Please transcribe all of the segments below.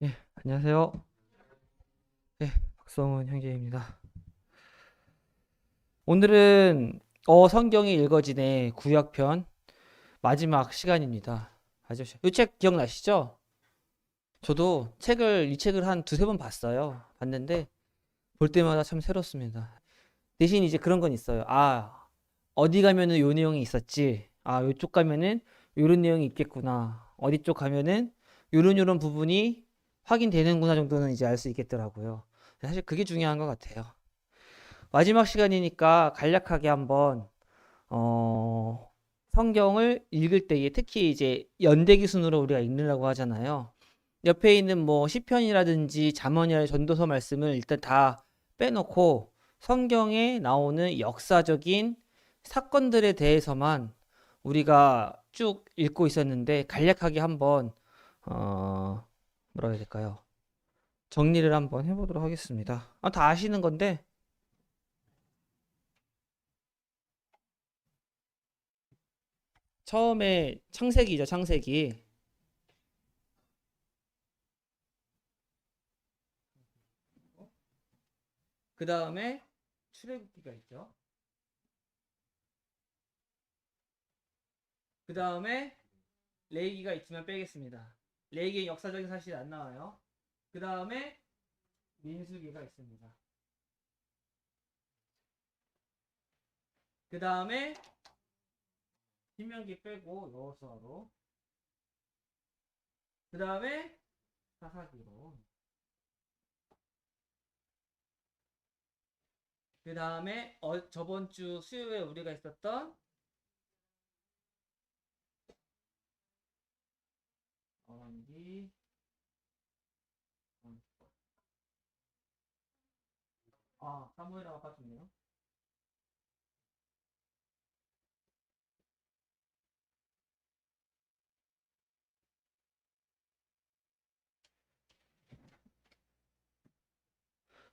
예, 안녕하세요. 네, 박성훈 형제입니다. 오늘은 성경이 읽어지네 구약편 마지막 시간입니다. 아주 이 책 기억나시죠? 저도 이 책을 한 두세 번 봤어요. 봤는데 볼 때마다 참 새롭습니다. 대신 이제 그런 건 있어요. 어디 가면은 요 내용이 있었지. 요쪽 가면은 요런 내용이 있겠구나. 어디 쪽 가면은 요런 부분이 확인되는구나 정도는 이제 알 수 있겠더라고요. 사실 그게 중요한 것 같아요. 마지막 시간이니까 간략하게 한번 어, 성경을 읽을 때에 특히 이제 연대기 순으로 우리가 읽는다고 하잖아요. 옆에 있는 뭐 시편이라든지 잠언이라든지 전도서 말씀을 일단 다 빼놓고 성경에 나오는 역사적인 사건들에 대해서만 우리가 쭉 읽고 있었는데 간략하게 한번 어, 뭐라 해야 될까요? 정리를 한번 해보도록 하겠습니다. 다 아시는 건데 처음에 창세기죠, 창세기. 그 다음에 출애굽기가 있죠. 그 다음에 레위기가 있지만 빼겠습니다. 레위기의 역사적인 사실이 안 나와요. 그 다음에 민수기가 있습니다. 그 다음에 신명기 빼고 여호수아로. 그 다음에 사사기로. 그 다음에 저번 주 수요일에 우리가 있었던 어원기. 사무엘하고 같았네요.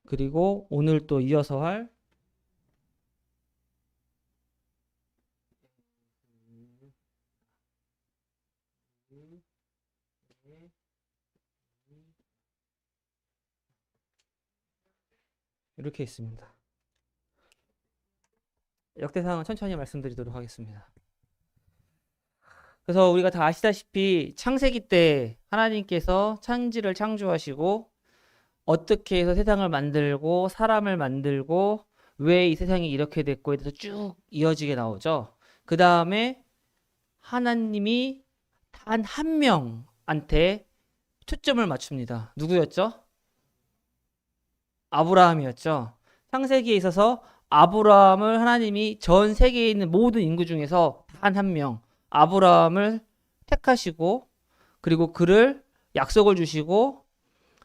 그리고 오늘 또 이어서 할 이렇게 있습니다. 역대상은 천천히 말씀드리도록 하겠습니다. 그래서 우리가 다 아시다시피 창세기 때 하나님께서 천지를 창조하시고 어떻게 해서 세상을 만들고 사람을 만들고 왜 이 세상이 이렇게 됐고에 대해서 쭉 이어지게 나오죠. 그 다음에 하나님이 단 한 명한테 초점을 맞춥니다. 누구였죠? 아브라함이었죠. 창세기에 있어서 아브라함을 하나님이 전 세계에 있는 모든 인구 중에서 단 한 명, 아브라함을 택하시고 그리고 그를 약속을 주시고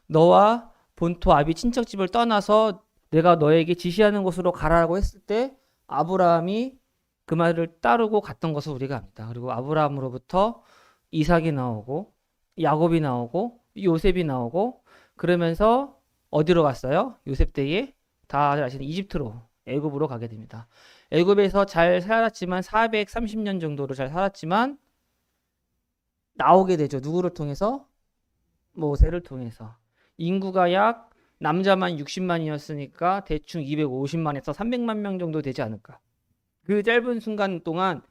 너와 본토 아비 친척집을 떠나서 내가 너에게 지시하는 곳으로 가라고 했을 때 아브라함이 그 말을 따르고 갔던 것을 우리가 압니다. 그리고 아브라함으로부터 이삭이 나오고 야곱이 나오고 요셉이 나오고 그러면서 어디로 갔어요? 요셉 때에 다들 아시는 이집트로 애굽으로 가게 됩니다. 애굽에서 잘 살았지만 430년 정도로 잘 살았지만 나오게 되죠. 누구를 통해서? 모세를 통해서. 인구가 약 남자만 60만이었으니까 대충 250만에서 300만 명 정도 되지 않을까. 그 짧은 순간 동안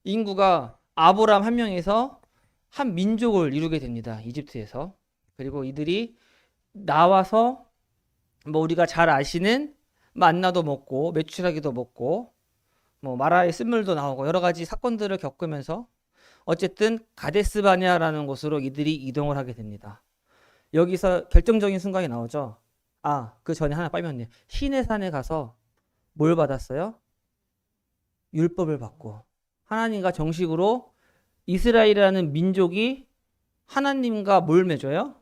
인구가 아브람 한 명에서 한 민족을 이루게 됩니다. 이집트에서. 그리고 이들이 나와서 뭐 우리가 잘 아시는 만나도 먹고 메추라기도 먹고 뭐 마라의 쓴물도 나오고 여러 가지 사건들을 겪으면서 어쨌든 가데스 바네아라는 곳으로 이들이 이동을 하게 됩니다. 여기서 결정적인 순간이 나오죠. 그 전에 하나 빠졌네. 시내산에 가서 뭘 받았어요? 율법을 받고 하나님과 정식으로 이스라엘이라는 민족이 하나님과 뭘 맺어요?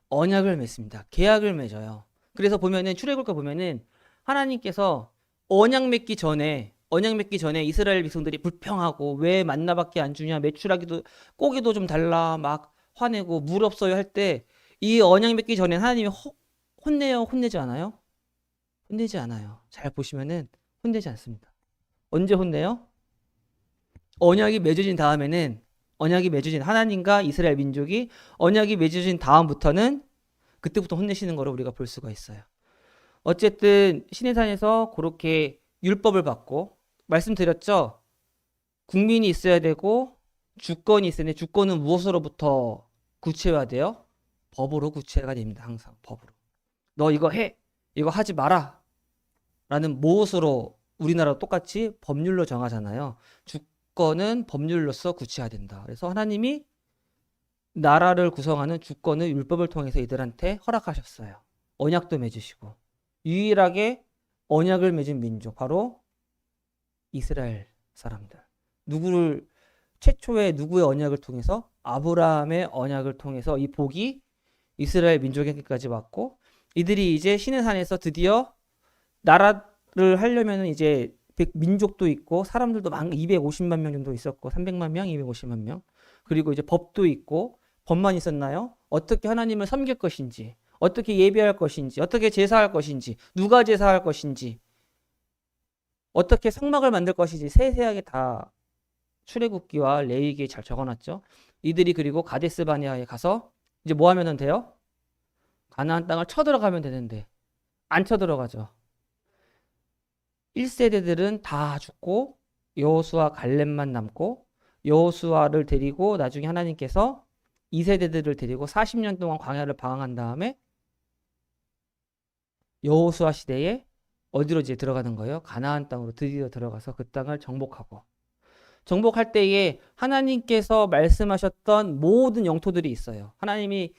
언약을 맺습니다. 계약을 맺어요. 그래서 보면은 출애굽기 보면은 하나님께서 언약 맺기 전에 이스라엘 백성들이 불평하고 왜 만나밖에 안 주냐 메추라기도 고기도 좀 달라 막 화내고 물 없어요 할 때 이 언약 맺기 전에 하나님이 혼내요 혼내지 않아요? 혼내지 않아요. 잘 보시면은 혼내지 않습니다. 언제 혼내요? 언약이 맺어진 다음에는 언약이 맺어진 하나님과 이스라엘 민족이 언약이 맺어진 다음부터는 그때부터 혼내시는 거를 우리가 볼 수가 있어요. 어쨌든 시내산에서 그렇게 율법을 받고 말씀드렸죠. 국민이 있어야 되고 주권이 있어야 되는데 주권은 무엇으로부터 구체화돼요? 법으로 구체가 됩니다. 항상 법으로. 너 이거 해. 이거 하지 마라. 라는 무엇으로 우리나라 똑같이 법률로 정하잖아요. 주권은 법률로서 구체화된다. 그래서 하나님이 나라를 구성하는 주권을 율법을 통해서 이들한테 허락하셨어요. 언약도 맺으시고 유일하게 언약을 맺은 민족 바로 이스라엘 사람들. 최초의 누구의 언약을 통해서? 아브라함의 언약을 통해서 이 복이 이스라엘 민족에게까지 왔고 이들이 이제 시내산에서 드디어 나라를 하려면 이제 민족도 있고 사람들도 250만 명 정도 있었고 300만 명, 250만 명 그리고 이제 법도 있고 법만 있었나요? 어떻게 하나님을 섬길 것인지 어떻게 예배할 것인지 어떻게 제사할 것인지 누가 제사할 것인지 어떻게 성막을 만들 것인지 세세하게 다 출애굽기와 레위기에 잘 적어놨죠. 이들이 그리고 가데스 바네아에 가서 이제 뭐 하면 돼요? 가나안 땅을 쳐들어가면 되는데 안 쳐들어가죠. 1세대들은 다 죽고 여호수아 갈렙만 남고 여호수아를 데리고 나중에 하나님께서 2세대들을 데리고 40년 동안 광야를 방황한 다음에 여호수아 시대에 어디로 이제 들어가는 거예요? 가나안 땅으로 드디어 들어가서 그 땅을 정복하고 정복할 때에 하나님께서 말씀하셨던 모든 영토들이 있어요. 하나님이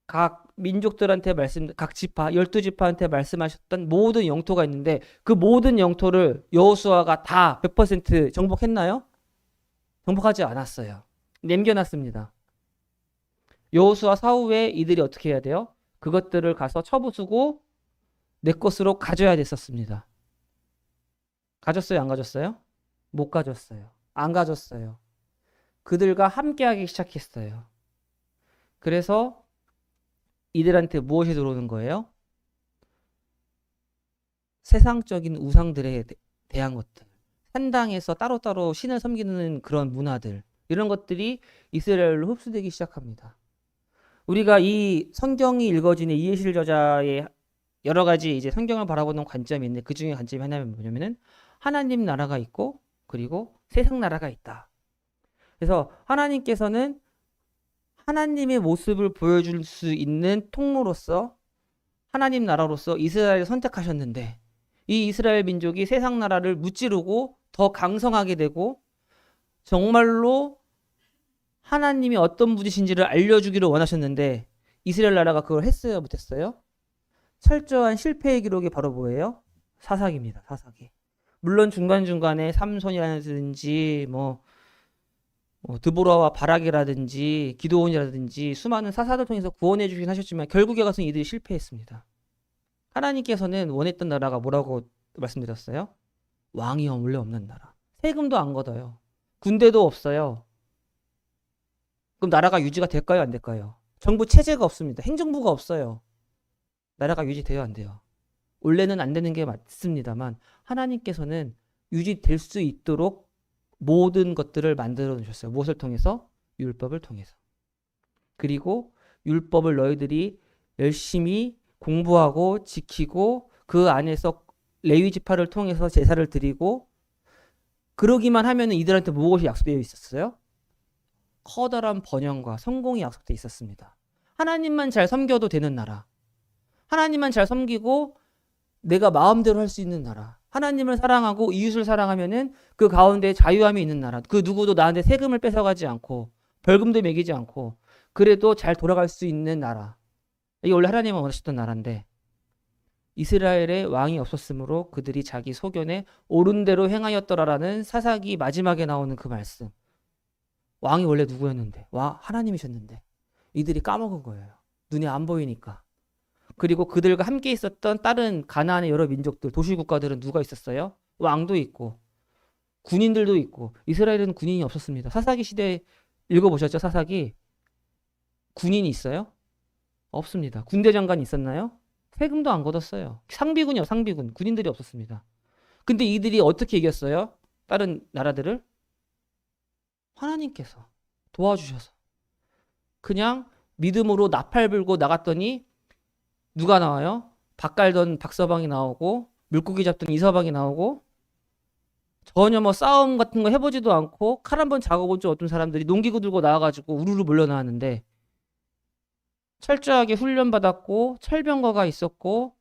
각 민족들한테 각 지파, 12지파한테 말씀하셨던 모든 영토가 있는데 그 모든 영토를 여호수아가 다 100% 정복했나요? 정복하지 않았어요. 남겨놨습니다. 여호수아 사후에 이들이 어떻게 해야 돼요? 그것들을 가서 쳐부수고 내 것으로 가져야 됐었습니다. 가졌어요? 안 가졌어요? 못 가졌어요. 안 가졌어요. 그들과 함께하기 시작했어요. 그래서 이들한테 무엇이 들어오는 거예요? 세상적인 우상들에 대한 것들. 산당에서 따로따로 신을 섬기는 그런 문화들. 이런 것들이 이스라엘로 흡수되기 시작합니다. 우리가 이 성경이 읽어지는 이해실 저자의 여러 가지 이제 성경을 바라보는 관점이 있는데 그 중에 관점이 하나는 뭐냐면은 하나님 나라가 있고 그리고 세상 나라가 있다. 그래서 하나님께서는 하나님의 모습을 보여줄 수 있는 통로로서 하나님 나라로서 이스라엘을 선택하셨는데 이 이스라엘 민족이 세상 나라를 무찌르고 더 강성하게 되고 정말로 하나님이 어떤 분이신지를 알려주기를 원하셨는데 이스라엘 나라가 그걸 했어요? 못했어요? 철저한 실패의 기록이 바로 뭐예요? 사사기입니다. 사사기. 물론 중간중간에 삼손이라든지 드보라와 바락이라든지 기드온이라든지 수많은 사사들 통해서 구원해 주긴 하셨지만 결국에 가서는 이들이 실패했습니다. 하나님께서는 원했던 나라가 뭐라고 말씀드렸어요? 왕이 원래 없는 나라. 세금도 안 걷어요. 군대도 없어요. 그럼 나라가 유지가 될까요? 안 될까요? 정부 체제가 없습니다. 행정부가 없어요. 나라가 유지돼요? 안 돼요? 원래는 안 되는 게 맞습니다만 하나님께서는 유지될 수 있도록 모든 것들을 만들어 놓으셨어요. 무엇을 통해서? 율법을 통해서. 그리고 율법을 너희들이 열심히 공부하고 지키고 그 안에서 레위 지파를 통해서 제사를 드리고 그러기만 하면 이들한테 무엇이 약속되어 있었어요? 커다란 번영과 성공이 약속되어 있었습니다. 하나님만 잘 섬겨도 되는 나라. 하나님만 잘 섬기고 내가 마음대로 할 수 있는 나라. 하나님을 사랑하고 이웃을 사랑하면은 그 가운데 자유함이 있는 나라. 그 누구도 나한테 세금을 뺏어가지 않고 벌금도 매기지 않고 그래도 잘 돌아갈 수 있는 나라. 이게 원래 하나님은 원하셨던 나라인데 이스라엘에 왕이 없었으므로 그들이 자기 소견에 옳은 대로 행하였더라라는 사사기 마지막에 나오는 그 말씀. 왕이 원래 누구였는데? 하나님이셨는데 이들이 까먹은 거예요. 눈에 안 보이니까. 그리고 그들과 함께 있었던 다른 가나안의 여러 민족들, 도시국가들은 누가 있었어요? 왕도 있고 군인들도 있고. 이스라엘은 군인이 없었습니다. 사사기 시대 읽어보셨죠? 사사기. 군인이 있어요? 없습니다. 군대 장관이 있었나요? 세금도 안 걷었어요. 상비군이요, 상비군. 군인들이 없었습니다. 근데 이들이 어떻게 이겼어요? 다른 나라들을? 하나님께서 도와주셔서 그냥 믿음으로 나팔 불고 나갔더니 누가 나와요? 박 갈던 박서방이 나오고 물고기 잡던 이서방이 나오고 전혀 뭐 싸움 같은 거 해보지도 않고 칼 한 번 작업은 줄 어떤 사람들이 농기구 들고 나와가지고 우르르 몰려 나왔는데 철저하게 훈련받았고 철병거가 있었고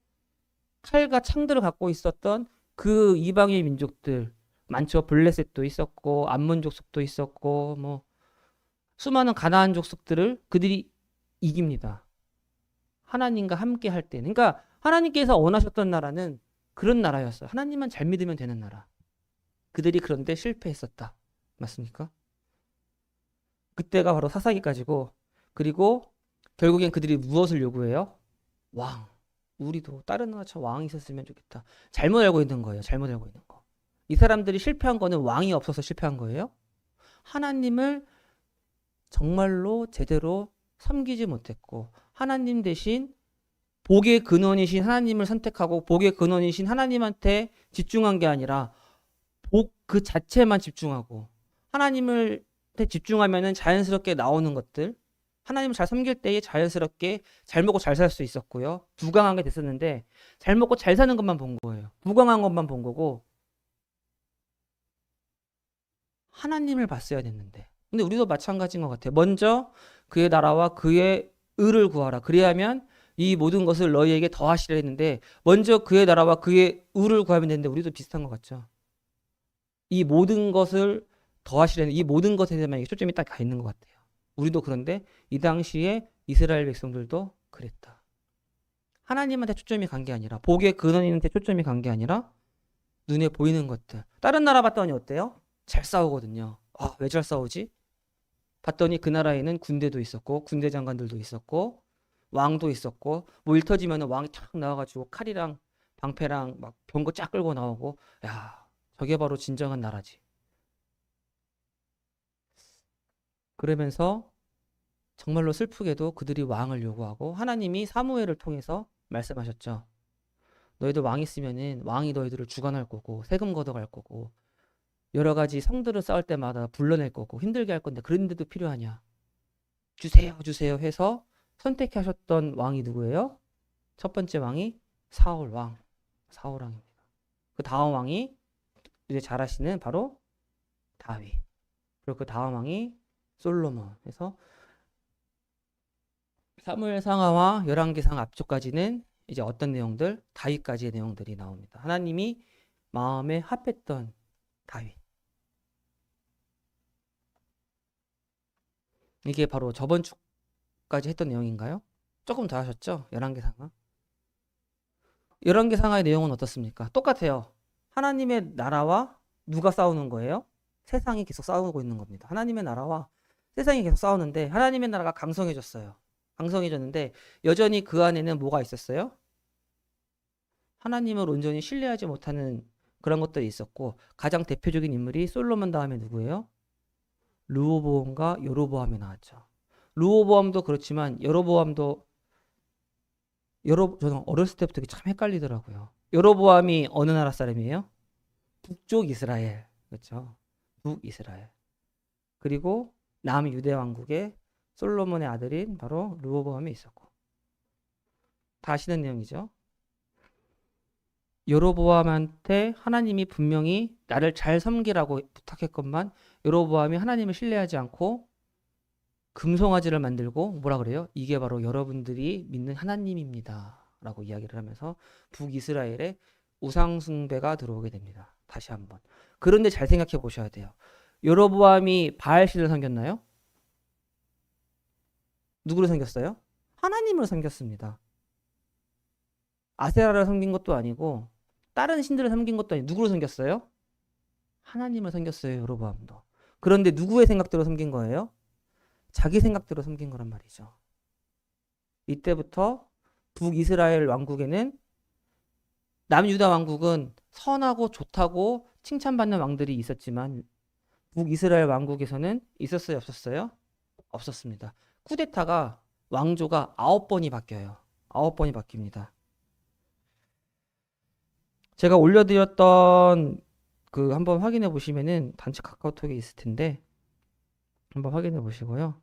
칼과 창들을 갖고 있었던 그 이방의 민족들 많죠. 블레셋도 있었고 암몬 족속도 있었고 뭐 수많은 가나안 족속들을 그들이 이깁니다. 하나님과 함께 할 때는. 그러니까 하나님께서 원하셨던 나라는 그런 나라였어요. 하나님만 잘 믿으면 되는 나라. 그들이 그런데 실패했었다. 맞습니까? 그때가 바로 사사기까지고 그리고 결국엔 그들이 무엇을 요구해요? 왕. 우리도 다른 나라처럼 왕이 있었으면 좋겠다. 잘못 알고 있는 거예요. 잘못 알고 있는 거. 이 사람들이 실패한 거는 왕이 없어서 실패한 거예요. 하나님을 정말로 제대로 섬기지 못했고 하나님 대신 복의 근원이신 하나님을 선택하고 복의 근원이신 하나님한테 집중한 게 아니라 복 그 자체만 집중하고 하나님을 집중하면은 자연스럽게 나오는 것들 하나님을 잘 섬길 때에 자연스럽게 잘 먹고 잘 살 수 있었고요. 부강하게 됐었는데 잘 먹고 잘 사는 것만 본 거예요. 부강한 것만 본 거고 하나님을 봤어야 됐는데 근데 우리도 마찬가지인 것 같아요. 먼저 그의 나라와 그의 의를 구하라. 그리하면 이 모든 것을 너희에게 더하시려 했는데 먼저 그의 나라와 그의 의를 구하면 되는데 우리도 비슷한 것 같죠. 이 모든 것을 더하시려는 이 모든 것에 대한 초점이 딱 가 있는 것 같아요. 우리도 그런데 이 당시에 이스라엘 백성들도 그랬다. 하나님한테 초점이 간 게 아니라 복의 근원인한테 초점이 간 게 아니라 눈에 보이는 것들. 다른 나라 봤더니 어때요? 잘 싸우거든요. 아, 왜 잘 싸우지? 봤더니 그 나라에는 군대도 있었고 군대 장관들도 있었고 왕도 있었고 뭐 일 터지면 왕이 탁 나와가지고 칼이랑 방패랑 막 병거 쫙 끌고 나오고 야 저게 바로 진정한 나라지. 그러면서 정말로 슬프게도 그들이 왕을 요구하고 하나님이 사무엘을 통해서 말씀하셨죠. 너희들 왕 있으면은 왕이 너희들을 주관할 거고 세금 걷어갈 거고 여러 가지 성들을 쌓을 때마다 불러낼 거고 힘들게 할 건데 그런데도 필요하냐? 주세요, 주세요 해서 선택하셨던 왕이 누구예요? 첫 번째 왕이 사울 왕, 사울 왕입니다. 그 다음 왕이 이제 잘 아시는 바로 다윗. 그리고 그 다음 왕이 솔로몬. 해서 사무엘 상하와 열왕기상 앞쪽까지는 이제 어떤 내용들? 다윗까지의 내용들이 나옵니다. 하나님이 마음에 합했던 다윗. 이게 바로 저번 주까지 했던 내용인가요? 조금 더 하셨죠? 열왕기상하. 열왕기상하의 내용은 어떻습니까? 똑같아요. 하나님의 나라와 누가 싸우는 거예요? 세상이 계속 싸우고 있는 겁니다. 하나님의 나라와 세상이 계속 싸우는데 하나님의 나라가 강성해졌어요. 강성해졌는데 여전히 그 안에는 뭐가 있었어요? 하나님을 온전히 신뢰하지 못하는 그런 것들이 있었고 가장 대표적인 인물이 솔로몬 다음에 누구예요? 르호보암과 여로보암이 나왔죠. 르호보암도 그렇지만 여로보암도 저는 어렸을 때부터 참 헷갈리더라고요. 여로보암이 어느 나라 사람이에요? 북쪽 이스라엘. 그렇죠? 북이스라엘. 그리고 남유대 왕국의 솔로몬의 아들인 바로 르호보암이 있었고. 다 아시는 내용이죠. 여로보암한테 하나님이 분명히 나를 잘 섬기라고 부탁했건만 여로보암이 하나님을 신뢰하지 않고 금송아지를 만들고 뭐라 그래요? 이게 바로 여러분들이 믿는 하나님입니다. 라고 이야기를 하면서 북이스라엘에 우상숭배가 들어오게 됩니다. 다시 한번. 그런데 잘 생각해 보셔야 돼요. 여로보암이 바알신을 섬겼나요? 누구를 섬겼어요? 하나님을 섬겼습니다. 아세라를 섬긴 것도 아니고 다른 신들을 섬긴 것도 아니고 누구를 섬겼어요? 하나님을 섬겼어요. 여로보암도. 그런데 누구의 생각대로 섬긴 거예요? 자기 생각대로 섬긴 거란 말이죠. 이때부터 북이스라엘 왕국에는 남유다 왕국은 선하고 좋다고 칭찬받는 왕들이 있었지만 북이스라엘 왕국에서는 있었어요? 없었어요? 없었습니다. 쿠데타가 왕조가 9번이 바뀌어요. 9번이 바뀝니다. 제가 올려드렸던 그 한번 확인해 보시면은 단체 카카오톡에 있을 텐데 한번 확인해 보시고요.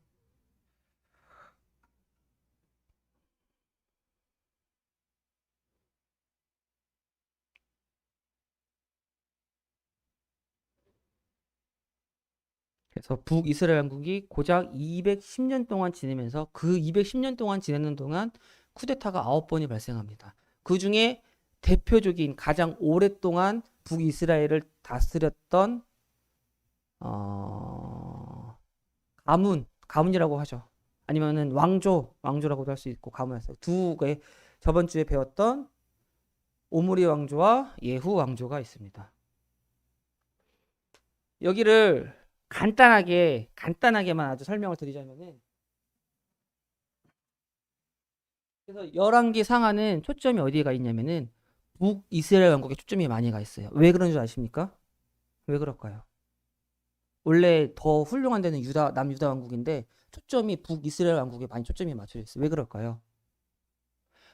그래서 북이스라엘 왕국이 고작 210년 동안 지내면서 그 210년 동안 지내는 동안 쿠데타가 9번이 발생합니다. 그 중에 대표적인 가장 오랫동안 북이스라엘을 다스렸던 가문이라고 하죠. 아니면은 왕조라고도 할 수 있고 가문에서 두 개 저번 주에 배웠던 오므리 왕조와 예후 왕조가 있습니다. 여기를 간단하게만 아주 설명을 드리자면은 그래서 열왕기 상하는 초점이 어디에 가 있냐면은 북이스라엘 왕국에 초점이 많이 가 있어요. 왜 그런 줄 아십니까? 왜 그럴까요? 원래 더 훌륭한 데는 남유다 왕국인데 초점이 북이스라엘 왕국에 많이 초점이 맞춰져 있어요. 왜 그럴까요?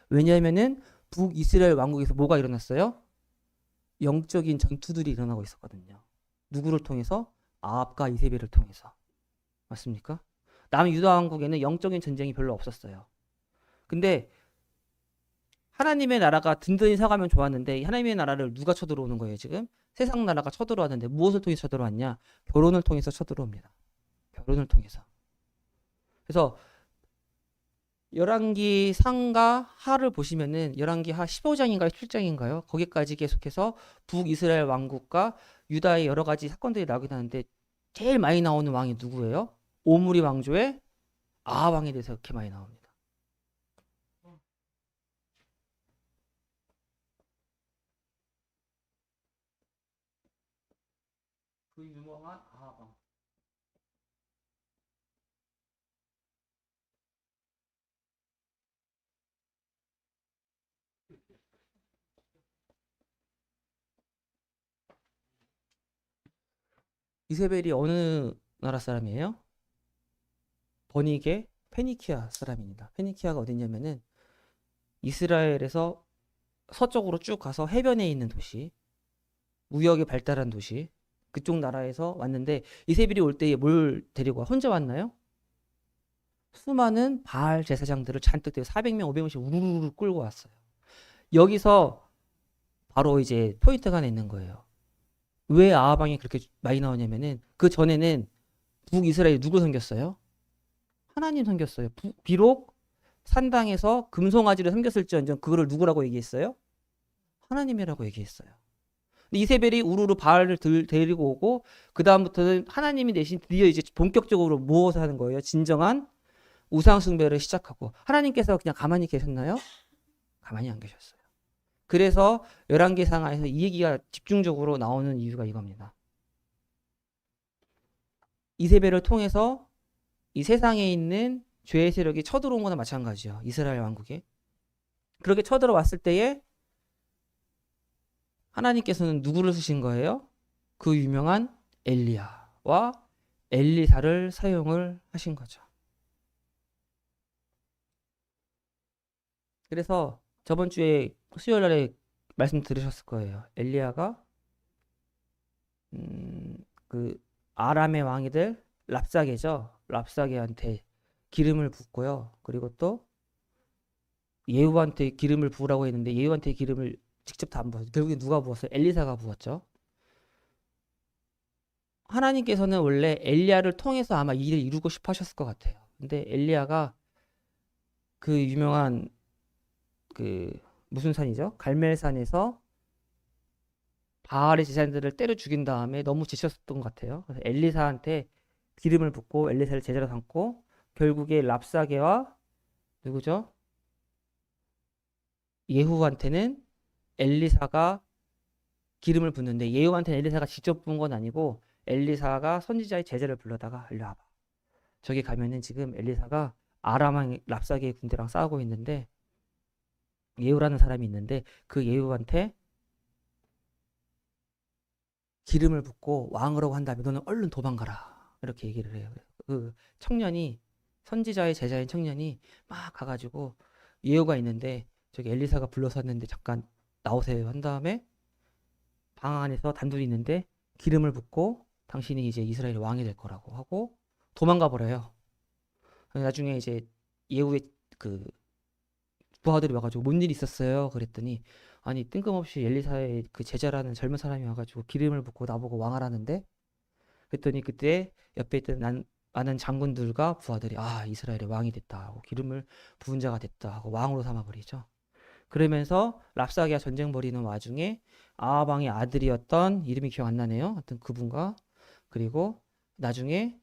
왜냐하면은 북이스라엘 왕국에서 뭐가 일어났어요? 영적인 전투들이 일어나고 있었거든요. 누구를 통해서? 아합과 이세벨을 통해서. 맞습니까? 남유다 왕국에는 영적인 전쟁이 별로 없었어요. 근데 하나님의 나라가 든든히 서가면 좋았는데 하나님의 나라를 누가 쳐들어오는 거예요 지금? 세상 나라가 쳐들어왔는데 무엇을 통해서 쳐들어왔냐? 결혼을 통해서 쳐들어옵니다. 결혼을 통해서. 그래서 열왕기 상과 하를 보시면은 열왕기 하 15장인가요? 7장인가요? 거기까지 계속해서 북이스라엘 왕국과 유다의 여러 가지 사건들이 나오긴 하는데 제일 많이 나오는 왕이 누구예요? 오므리 왕조의 아하 왕에 대해서 이렇게 많이 나옵니다. 그 유명한 아하 왕. 이세벨이 어느 나라 사람이에요? 버니게 페니키아 사람입니다. 페니키아가 어디냐면은 이스라엘에서 서쪽으로 쭉 가서 해변에 있는 도시, 무역이 발달한 도시, 그쪽 나라에서 왔는데 이세벨이 올 때에 뭘 데리고 와? 혼자 왔나요? 수많은 바알 제사장들을 잔뜩 데리고 400명, 500명씩 우르르 끌고 왔어요. 여기서 바로 이제 포인트가 하나 있는 거예요. 왜 아하방이 그렇게 많이 나오냐면은 그 전에는 북이스라엘이 누구 섬겼어요? 하나님 섬겼어요. 비록 산당에서 금송아지를 섬겼을지언정 그거를 누구라고 얘기했어요? 하나님이라고 얘기했어요. 근데 이세벨이 우르르 바알을 데리고 오고 그 다음부터는 하나님이 대신 드디어 이제 본격적으로 무엇을 하는 거예요? 진정한 우상 숭배를 시작하고 하나님께서 그냥 가만히 계셨나요? 가만히 안 계셨어요. 그래서 열왕기 상하에서 이 얘기가 집중적으로 나오는 이유가 이겁니다. 이세벨을 통해서 이 세상에 있는 죄의 세력이 쳐들어온 거나 마찬가지예요. 이스라엘 왕국에. 그렇게 쳐들어왔을 때에 하나님께서는 누구를 쓰신 거예요? 그 유명한 엘리야와 엘리사를 사용을 하신 거죠. 그래서 저번 주에 수요일 날에 말씀 들으셨을 거예요. 엘리야가 그 아람의 왕이들 랍사게죠. 랍사게한테 기름을 붓고요. 그리고 또 예후한테 기름을 부으라고 했는데 예후한테 기름을 직접 다 안 부었어요. 결국에 누가 부었어요? 엘리사가 부었죠. 하나님께서는 원래 엘리야를 통해서 아마 일을 이루고 싶어 하셨을 것 같아요. 근데 엘리야가 그 유명한 그 무슨 산이죠? 갈멜산에서 바알의 제사장들을 때려 죽인 다음에 너무 지쳤었던 것 같아요. 그래서 엘리사한테 기름을 붓고 엘리사를 제자로 삼고 결국에 랍사게와 누구죠? 예후한테는 엘리사가 기름을 붓는데 예후한테는 엘리사가 직접 부은 건 아니고 엘리사가 선지자의 제자를 불러다가 일로 와봐. 저기 가면은 지금 엘리사가 아람왕 랍사게의 군대랑 싸우고 있는데 예후라는 사람이 있는데 그 예후한테 기름을 붓고 왕으로 한 다음에 너는 얼른 도망가라. 이렇게 얘기를 해요. 그 청년이 선지자의 제자인 청년이 막 가가지고 예후가 있는데 저기 엘리사가 불러서 왔는데 잠깐 나오세요 한 다음에 방 안에서 단둘이 있는데 기름을 붓고 당신이 이제 이스라엘의 왕이 될 거라고 하고 도망가 버려요. 나중에 이제 예후의 그 부하들이 와가지고 뭔 일 있었어요? 그랬더니 아니 뜬금없이 엘리사의 그 제자라는 젊은 사람이 와가지고 기름을 붓고 나보고 왕하라는데 그랬더니 그때 옆에 있던 많은 장군들과 부하들이 아 이스라엘의 왕이 됐다 하고 기름을 부은 자가 됐다 하고 왕으로 삼아버리죠. 그러면서 랍사기아 전쟁 벌이는 와중에 아합 왕의 아들이었던 이름이 기억 안 나네요. 하여튼 그분과 그리고 나중에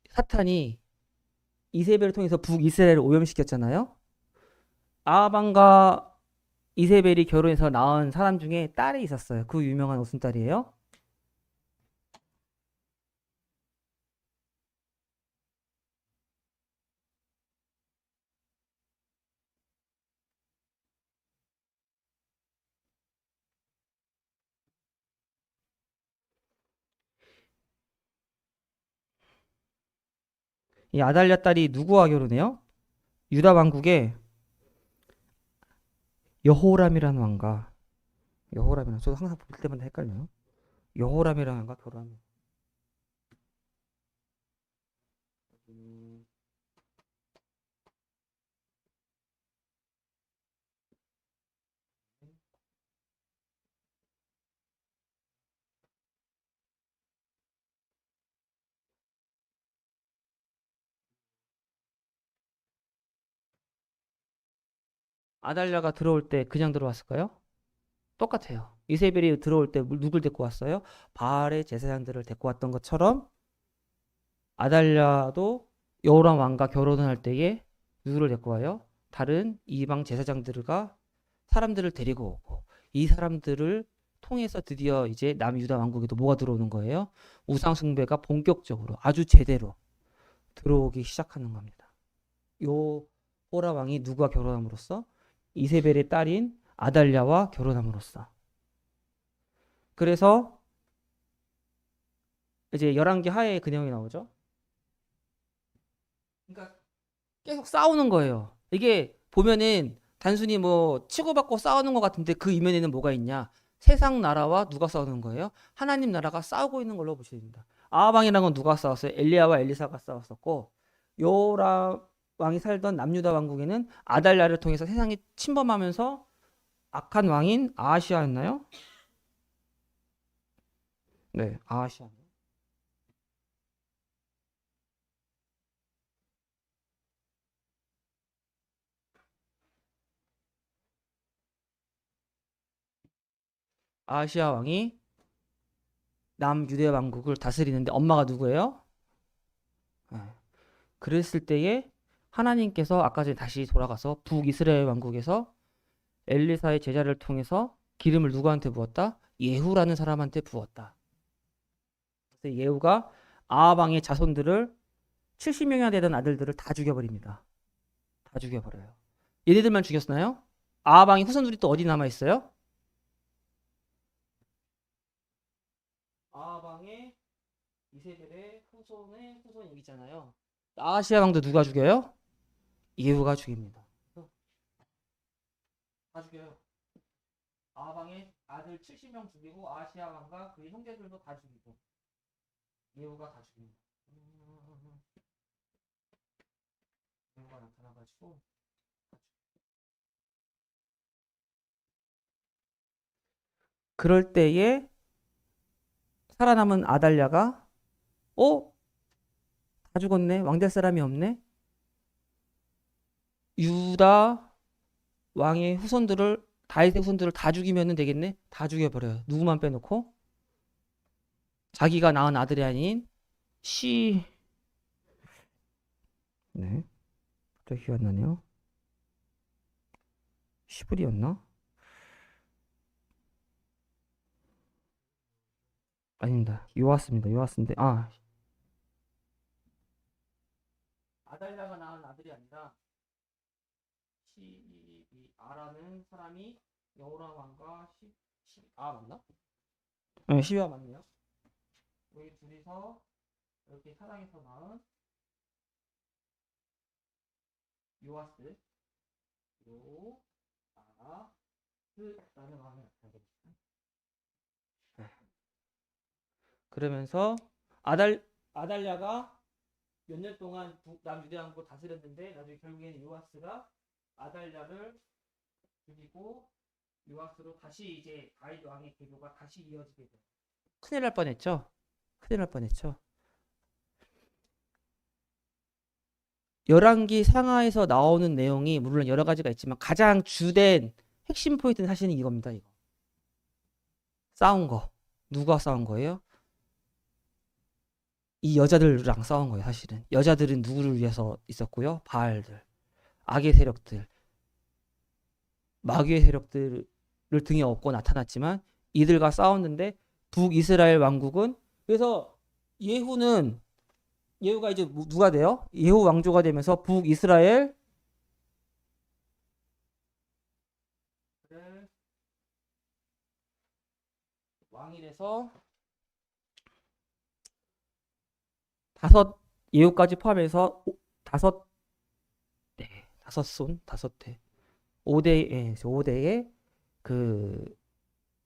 사탄이 이세벨을 통해서 북이스라엘을 오염시켰잖아요. 아합 왕과 이세벨이 결혼해서 낳은 사람 중에 딸이 있었어요. 그 유명한 무슨 딸이에요? 이 아달랴 딸이 누구와 결혼해요? 유다 왕국의 여호람이라는 왕과 여호람이랑 저도 항상 볼 때마다 헷갈려요. 여호람이라는 왕과 결혼합니다. 음, 아달랴가 들어올 때 그냥 들어왔을까요? 똑같아요. 이세벨이 들어올 때 누굴 데리고 왔어요? 바알의 제사장들을 데리고 왔던 것처럼 아달랴도 여호람 왕과 결혼을 할 때에 누구를 데리고 와요? 다른 이방 제사장들과 사람들을 데리고 오고 이 사람들을 통해서 드디어 이제 남유다 왕국에도 뭐가 들어오는 거예요? 우상 숭배가 본격적으로 아주 제대로 들어오기 시작하는 겁니다. 요 호라 왕이 누구와 결혼함으로써 이세벨의 딸인 아달랴와 결혼함으로써 그래서 이제 열왕기 하에 그 내용이 나오죠. 그러니까 계속 싸우는 거예요. 이게 보면은 단순히 뭐 치고받고 싸우는 것 같은데 그 이면에는 뭐가 있냐? 세상 나라와 누가 싸우는 거예요? 하나님 나라가 싸우고 있는 걸로 보시면 됩니다. 아합왕이라는 건 누가 싸웠어요? 엘리야와 엘리사가 싸웠었고 요라 왕이 살던 남유다 왕국에는 아달랴를 통해서 세상이 침범하면서 악한 왕인 아하시아였나요? 네, 아하시아. 아하시아 왕이 남유대 왕국을 다스리는데 엄마가 누구예요? 네. 그랬을 때에 하나님께서 아까 전에 다시 돌아가서 북이스라엘 왕국에서 엘리사의 제자를 통해서 기름을 누구한테 부었다? 예후라는 사람한테 부었다. 그래서 예후가 아합 왕의 자손들을 70명이나 되던 아들들을 다 죽여버립니다. 다 죽여버려요. 얘네들만 죽였나요? 아합 왕의 후손들이 또 어디 남아 있어요? 아합 왕의 이세벨의 후손의 후손 여기 있잖아요. 아하시아 왕도 누가 죽여요? 예후가 죽입니다. 다 죽여요. 아하방의 아들 70명 죽이고 아시아 왕과 그의 형제들도 다 죽이고 예후가 다 죽입니다. 예후가 나타나가지고 그럴 때에 살아남은 아달랴가 다 죽었네. 왕 될 사람이 없네. 유다 왕의 후손들을 다윗의 후손들을 다 죽이면 되겠네. 다 죽여버려요. 누구만 빼놓고 자기가 낳은 아들이 아닌 시 네. 갑자기 기억 안 나네요. 시브리였나? 아닙니다. 요아스입니다. 요아스인데 아달랴가 낳은 아들이 아니라 시비아라는 사람이 여호람 왕과 맞나? 네, 시비아 맞네요. 여기 둘이서 이렇게 사랑해서 낳은 요아스 요아스라는 왕이 나타나겠습니다. 그러면서 아달 아달랴가 몇 년 동안 남유대 왕국을 다스렸는데 나중에 결국에는 요아스가 아달랴를 죽이고 요아스로 다시 이제 다윗 왕의 계보가 다시 이어지게 돼요. 큰일 날 뻔했죠. 큰일 날 뻔했죠. 열왕기 상하에서 나오는 내용이 물론 여러 가지가 있지만 가장 주된 핵심 포인트는 사실은 이겁니다. 이거. 싸운 거. 누가 싸운 거예요? 이 여자들랑 싸운 거예요. 사실은. 여자들은 누구를 위해서 있었고요? 바알들. 악의 세력들. 마귀의 세력들을 등에 업고 나타났지만 이들과 싸웠는데 북이스라엘 왕국은 그래서 예후가 이제 누가 돼요? 예후 왕조가 되면서 북이스라엘 왕이 돼서 예후까지 포함해서 다섯 대 5대의 그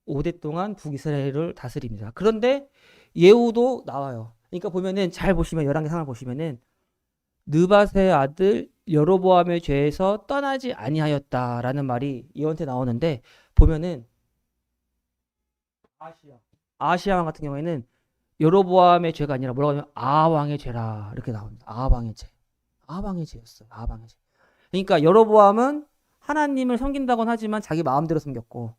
5대 동안 북이스라엘을 다스립니다. 그런데 예후도 나와요. 그러니까 보면은 잘 보시면 열왕기상을 보시면은 느밧의 아들 여로보암의 죄에서 떠나지 아니하였다라는 말이 예언때 나오는데 보면은 아시아 왕 같은 경우에는 여로보암의 죄가 아니라 뭐라고 하면 아왕의 죄라 이렇게 나옵니다. 아왕의 죄였어요. 아왕의 죄. 그러니까 여로보암은 하나님을 섬긴다곤 하지만 자기 마음대로 섬겼고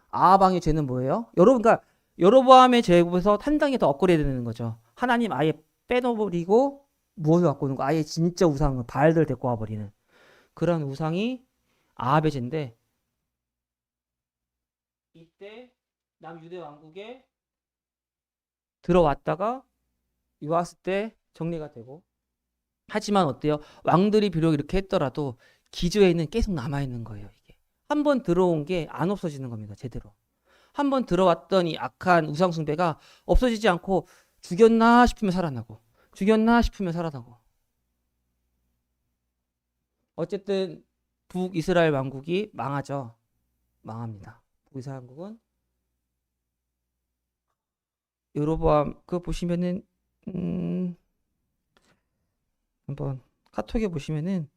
아합왕의 죄는 뭐예요? 그러니까 여로보암의 죄에서 한 단계 더 업그레이드 되는 거죠. 하나님 아예 빼놓버리고 무엇을 갖고 오는 거? 아예 진짜 우상을 바알들 데리고 와버리는 그런 우상이 아합의 죄인데 이때 남유대 왕국에 들어왔다가 요아스 때 정리가 되고 하지만 어때요? 왕들이 비록 이렇게 했더라도 기저에는 계속 남아있는 거예요. 이게 한번 들어온 게 안 없어지는 겁니다. 제대로 한번 들어왔던 이 악한 우상 숭배가 없어지지 않고 죽였나 싶으면 살아나고 어쨌든 북이스라엘 왕국이 망합니다. 북이스라엘 왕국은 여로보암 그거 보시면은 한번 카톡에 보시면은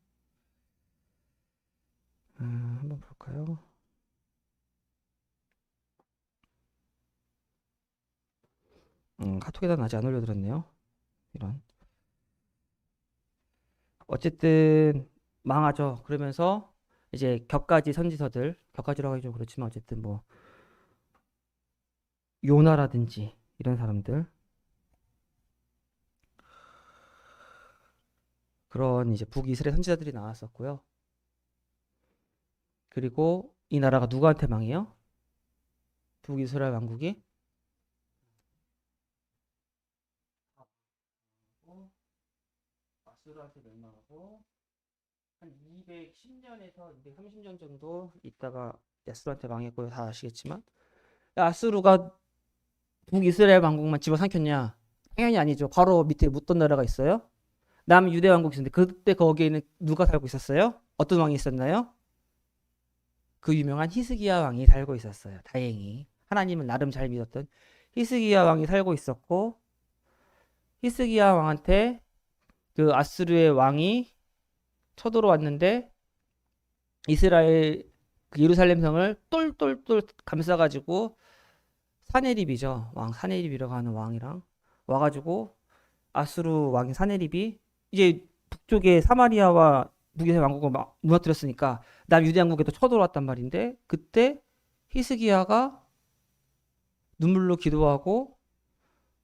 한번 볼까요? 카톡에다 아직 안 올려드렸네요. 이런. 어쨌든 망하죠. 그러면서 이제 격가지라고 하기 좀 그렇지만 어쨌든 뭐 요나라든지 이런 사람들 그런 이제 북이스라엘 선지자들이 나왔었고요. 그리고 이 나라가 누구한테 망해요? 북이스라엘 왕국이 아수르한테 멸망하고 한 210년에서 230년 정도 있다가 아수르한테 망했고요. 다 아시겠지만 아수르가 북이스라엘 왕국만 집어삼켰냐? 당연히 아니죠. 바로 밑에 묻던 나라가 있어요. 남유대 왕국이 있었는데 그때 거기에는 누가 살고 있었어요? 어떤 왕이 있었나요? 그 유명한 히스기야 왕이 살고 있었어요. 다행히 하나님을 나름 잘 믿었던 히스기야 왕이 살고 있었고 히스기야 왕한테 그 아수르의 왕이 쳐들어왔는데 이스라엘 그 예루살렘 성을 똘똘똘 감싸가지고 사네립이죠. 왕 사네립이라고 하는 왕이랑 와가지고 아수르 왕인 사네립이 이제 북쪽에 사마리아와 북이스라엘 왕국을 막 무너뜨렸으니까 남유대 왕국에도 쳐들어왔단 말인데 그때 히스기야가 눈물로 기도하고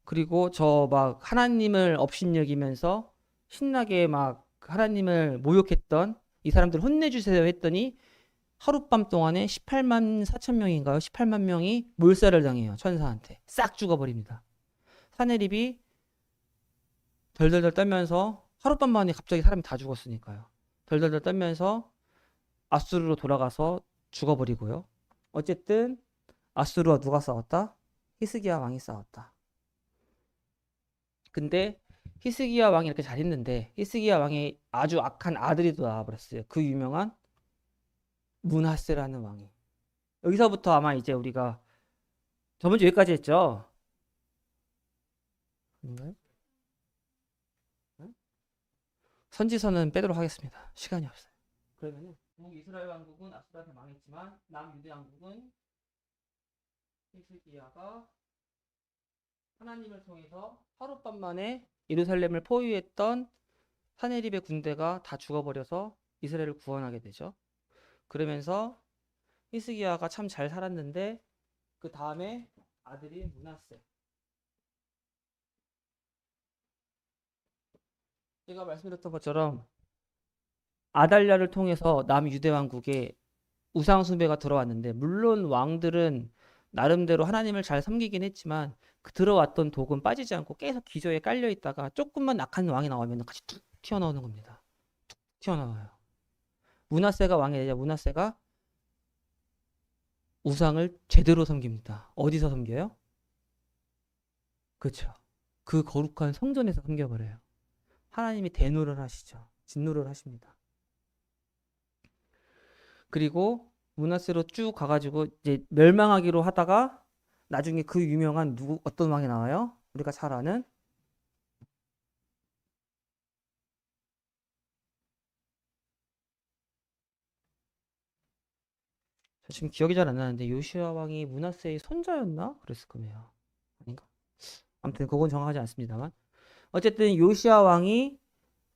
그리고 저 막 하나님을 업신여기면서 신나게 막 하나님을 모욕했던 이 사람들 혼내주세요 했더니 하룻밤 동안에 18만 4천 명인가요? 18만 명이 몰살을 당해요. 천사한테. 싹 죽어버립니다. 사네립이 덜덜덜 떨면서 하룻밤 만에 갑자기 사람이 다 죽었으니까요. 덜덜덜 떨면서 아수르로 돌아가서 죽어버리고요. 어쨌든 아수르와 누가 싸웠다? 히스기야 왕이 싸웠다. 근데 히스기야 왕이 이렇게 잘했는데 히스기야 왕의 아주 악한 아들이 또 나와버렸어요. 그 유명한 므낫세라는 왕이. 여기서부터 아마 이제 우리가 저번 주 여기까지 했죠. 선지서는 빼도록 하겠습니다. 시간이 없어요. 그러면은 북이스라엘 왕국은 아수르한테 망했지만 남유대 왕국은 히스기야가 하나님을 통해서 하룻밤 만에 예루살렘을 포위했던 사네립의 군대가 다 죽어버려서 이스라엘을 구원하게 되죠. 그러면서 히스기야가 참 잘 살았는데 그 다음에 아들이 므낫세. 제가 말씀드렸던 것처럼 아달랴를 통해서 남유대 왕국에 우상 숭배가 들어왔는데 물론 왕들은 나름대로 하나님을 잘 섬기긴 했지만 그 들어왔던 독은 빠지지 않고 계속 기저에 깔려 있다가 조금만 악한 왕이 나오면 같이 툭 튀어나오는 겁니다. 툭 튀어나와요. 므낫세가 왕이 되자 므낫세가 우상을 제대로 섬깁니다. 어디서 섬겨요? 그렇죠. 그 거룩한 성전에서 섬겨버려요. 하나님이 대노를 하시죠. 진노를 하십니다. 그리고 므낫세로 쭉 가가지고 이제 멸망하기로 하다가 나중에 그 유명한 누구 어떤 왕이 나와요? 우리가 잘 아는 지금 기억이 잘 안 나는데 요시야 왕이 므낫세의 손자였나? 그랬을 거예요. 아닌가? 아무튼 그건 정확하지 않습니다만 어쨌든 요시야 왕이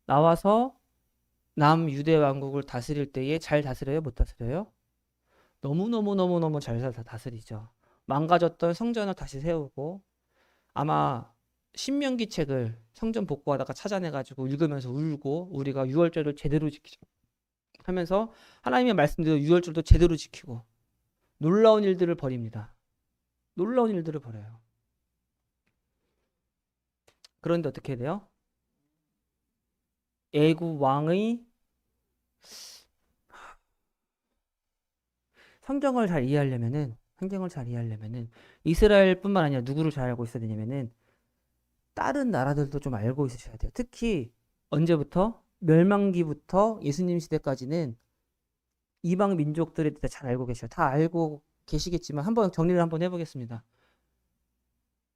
나와서 남유대 왕국을 다스릴 때에 잘 다스려요? 못 다스려요? 너무너무너무너무 잘 다스리죠. 망가졌던 성전을 다시 세우고 아마 신명기 책을 성전 복구하다가 찾아내가지고 읽으면서 울고 우리가 유월절을 제대로 지키자 하면서 하나님의 말씀대로 유월절도 제대로 지키고 놀라운 일들을 벌입니다. 놀라운 일들을 벌여요. 그런데 어떻게 돼요? 애국 왕의 성경을 잘 이해하려면은 이스라엘뿐만 아니라 누구를 잘 알고 있어야 되냐면은 다른 나라들도 좀 알고 있으셔야 돼요. 특히 언제부터? 멸망기부터 예수님 시대까지는 이방 민족들에 대해 잘 알고 계셔요. 다 알고 계시겠지만 한번 정리를 한번 해보겠습니다.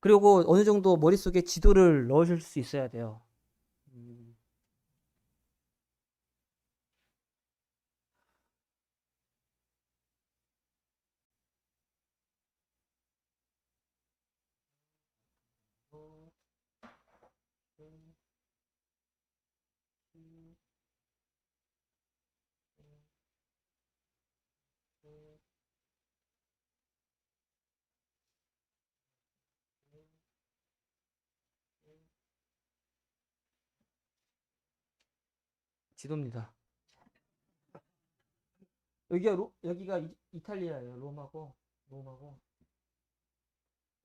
그리고 어느 정도 머릿속에 지도를 넣으실 수 있어야 돼요. 음, 지도입니다. 여기가 이탈리아예요. 롬하고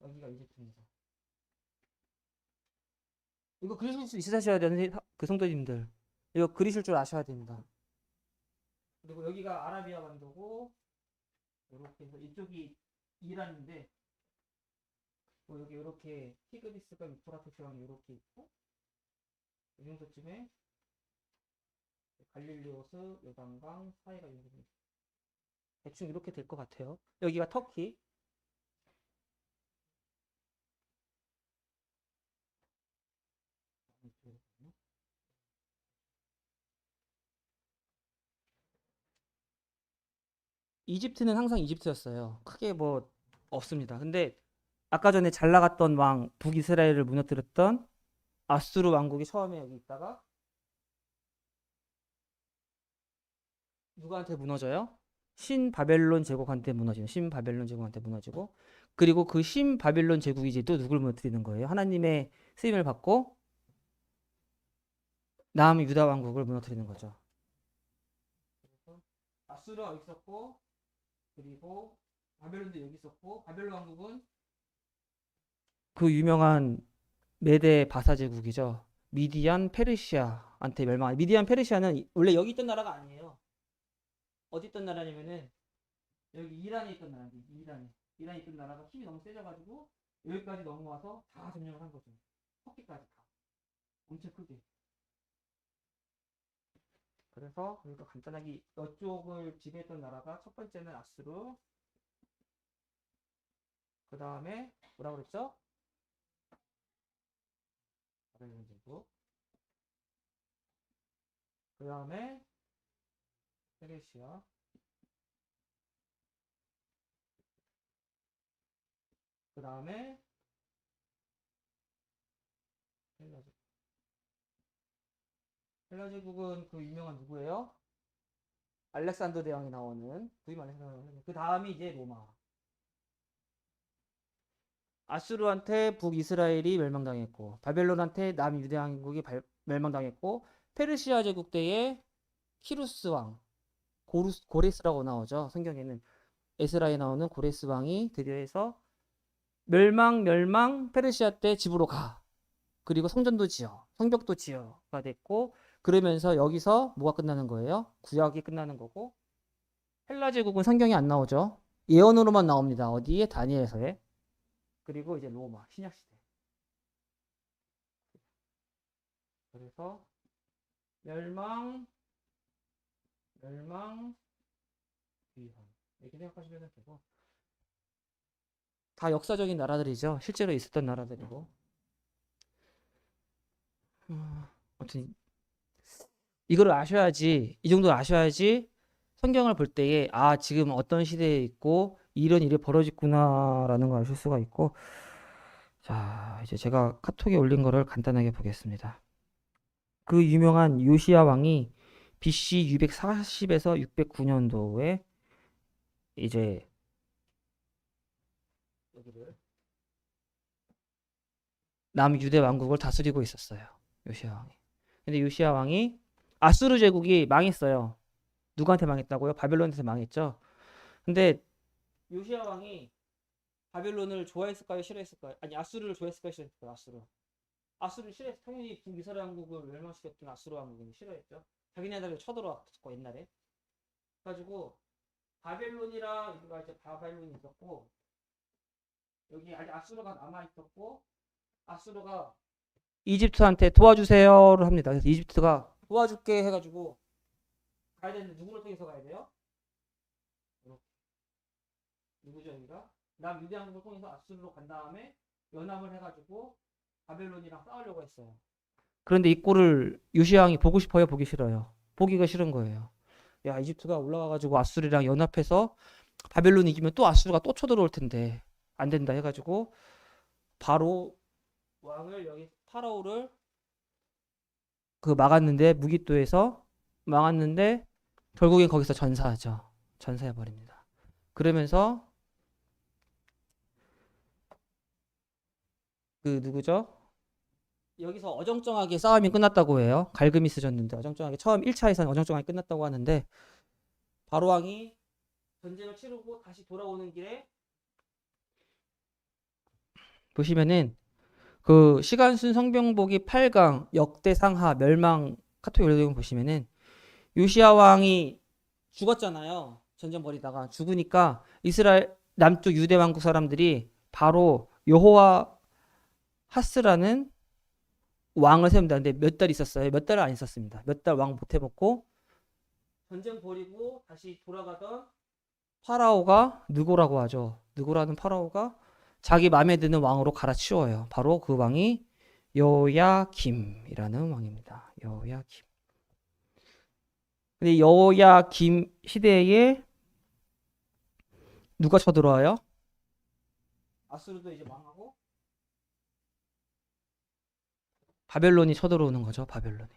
여기가 이집트입니다. 이거 그리실 수 있으셔야 되는 그 성도님들 이거 그리실 줄 아셔야 됩니다. 그리고 여기가 아라비아 반도고 이렇게 해서 이쪽이 이란인데 뭐 여기 이렇게 티그리스가 유프라테스강 이렇게 있고 이 정도쯤에 갈릴리오스 요단강 사이가 연결돼 대충 이렇게 될 것 같아요. 여기가 터키 이집트는 항상 이집트였어요. 크게 뭐 없습니다. 근데 아까 전에 잘 나갔던 왕 북이스라엘을 무너뜨렸던 아수르 왕국이 처음에 여기 있다가 누구한테 무너져요? 신바벨론 제국한테 무너지는 신바벨론 제국한테 무너지고 그리고 그 신바벨론 제국이 이제 또 누굴 무너뜨리는 거예요? 하나님의 쓰임을 받고 남유다 왕국을 무너뜨리는 거죠. 아수르가 여기 있었고 그리고 바벨론도 여기 있었고 바벨론 왕국은 그 유명한 메데 바사 제국이죠. 미디안 페르시아한테 멸망한 미디안 페르시아는 원래 여기 있던 나라가 아니에요. 어디 있던 나라냐면은 여기 이란에 있던 나라인데 이란에 있던 나라가 힘이 너무 세져가지고 여기까지 넘어와서 다 점령을 한 거죠. 터키까지 다 엄청 크게. 그래서 우리가 간단하게 이쪽을 지배했던 나라가 첫 번째는 아수르, 그 다음에 뭐라 그랬죠? 바벨론 제국, 그 다음에 페르시아, 그 다음에 헬라 제국. 헬라 제국은 그 유명한 누구예요? 알렉산더 대왕이 나오는 부임 알렉산더. 그 다음이 이제 로마. 아수르한테 북이스라엘이 멸망당했고, 바벨론한테 남유대왕국이 멸망당했고, 페르시아 제국 때에 키루스 왕, 고레스라고 나오죠. 성경에는 에스라에 나오는 고레스 왕이 드디어 해서 멸망 페르시아 때 집으로 가. 그리고 성전도 지어, 성벽도 지어가 됐고, 그러면서 여기서 뭐가 끝나는 거예요? 구약이 끝나는 거고, 헬라 제국은 성경에 안 나오죠. 예언으로만 나옵니다. 어디에? 다니엘서에. 그리고 이제 로마, 신약 시대. 그래서 멸망, 위험. 이렇게 생각하시면 되고, 다 역사적인 나라들이죠. 실제로 있었던 나라들이고. 아무튼 이걸 아셔야지, 이 정도 아셔야지 성경을 볼 때에 아 지금 어떤 시대에 있고 이런 일이 벌어졌구나라는 걸 아실 수가 있고. 자, 이제 제가 카톡에 올린 거를 간단하게 보겠습니다. 그 유명한 요시야 왕이 BC 640에서 609년도에 이제 여기를 남유대 왕국을 다스리고 있었어요. 요시야 왕이. 근데 요시야 왕이 아수르 제국이 망했어요. 누구한테 망했다고요? 바벨론한테 망했죠. 근데 요시야 왕이 바벨론을 좋아했을까요? 싫어했을까요? 아니 아수르를 좋아했을까요? 싫어했을까요? 아수르를 싫어했어. 당연히 북이스라엘 왕국을 멸망시켰던 아수르 왕국이 싫어했죠. 자기네들을 쳐들어왔고 옛날에. 그래가지고 바벨론이랑 여기가 이제 바벨론이 있었고 여기 아직 아수르가 남아 있었고 아수르가 이집트한테 도와주세요를 합니다. 그래서 이집트가 도와줄게 해가지고 가야 되는데 누구를 통해서 가야 돼요? 누구죠 여기가? 남유대왕국을 통해서 아수르로 간 다음에 연합을 해가지고 바벨론이랑 싸우려고 했어요. 그런데 이 꼴을 요시야 왕이 보고 싶어요? 보기 싫어요? 보기가 싫은 거예요. 야 이집트가 올라와가지고 아수르랑 연합해서 바벨론 이기면 또 아수르가 또 쳐들어올 텐데 안 된다 해가지고 바로 왕을 여기 파라오를 그 막았는데 무기또에서 막았는데 결국엔 거기서 전사하죠. 전사해 버립니다. 그러면서 그 누구죠? 여기서 어정쩡하게 싸움이 끝났다고 해요. 갈굼이 쓰졌는데 어정쩡하게 처음 1차에서는 어정쩡하게 끝났다고 하는데 바로 왕이 전쟁을 치르고 다시 돌아오는 길에 보시면은 그 시간순 성병복이 8강 역대상하 멸망 카톡 올려드리면 보시면은 요시야 왕이 죽었잖아요. 전쟁 벌이다가 죽으니까 이스라엘 남쪽 유대 왕국 사람들이 바로 여호와 하스라는 왕을 세웁니다. 근데 몇 달 있었어요? 몇 달 안 있었습니다. 몇 달 왕 못 해먹고 전쟁 벌이고 다시 돌아가던 파라오가 느고라고 하죠. 느고라는 파라오가 자기 마음에 드는 왕으로 갈아치워요. 바로 그 왕이 여야김이라는 왕입니다. 여야김. 근데 여야김 시대에 누가 쳐들어와요? 아수르도 이제 망하고 바벨론이 쳐들어오는 거죠. 바벨론이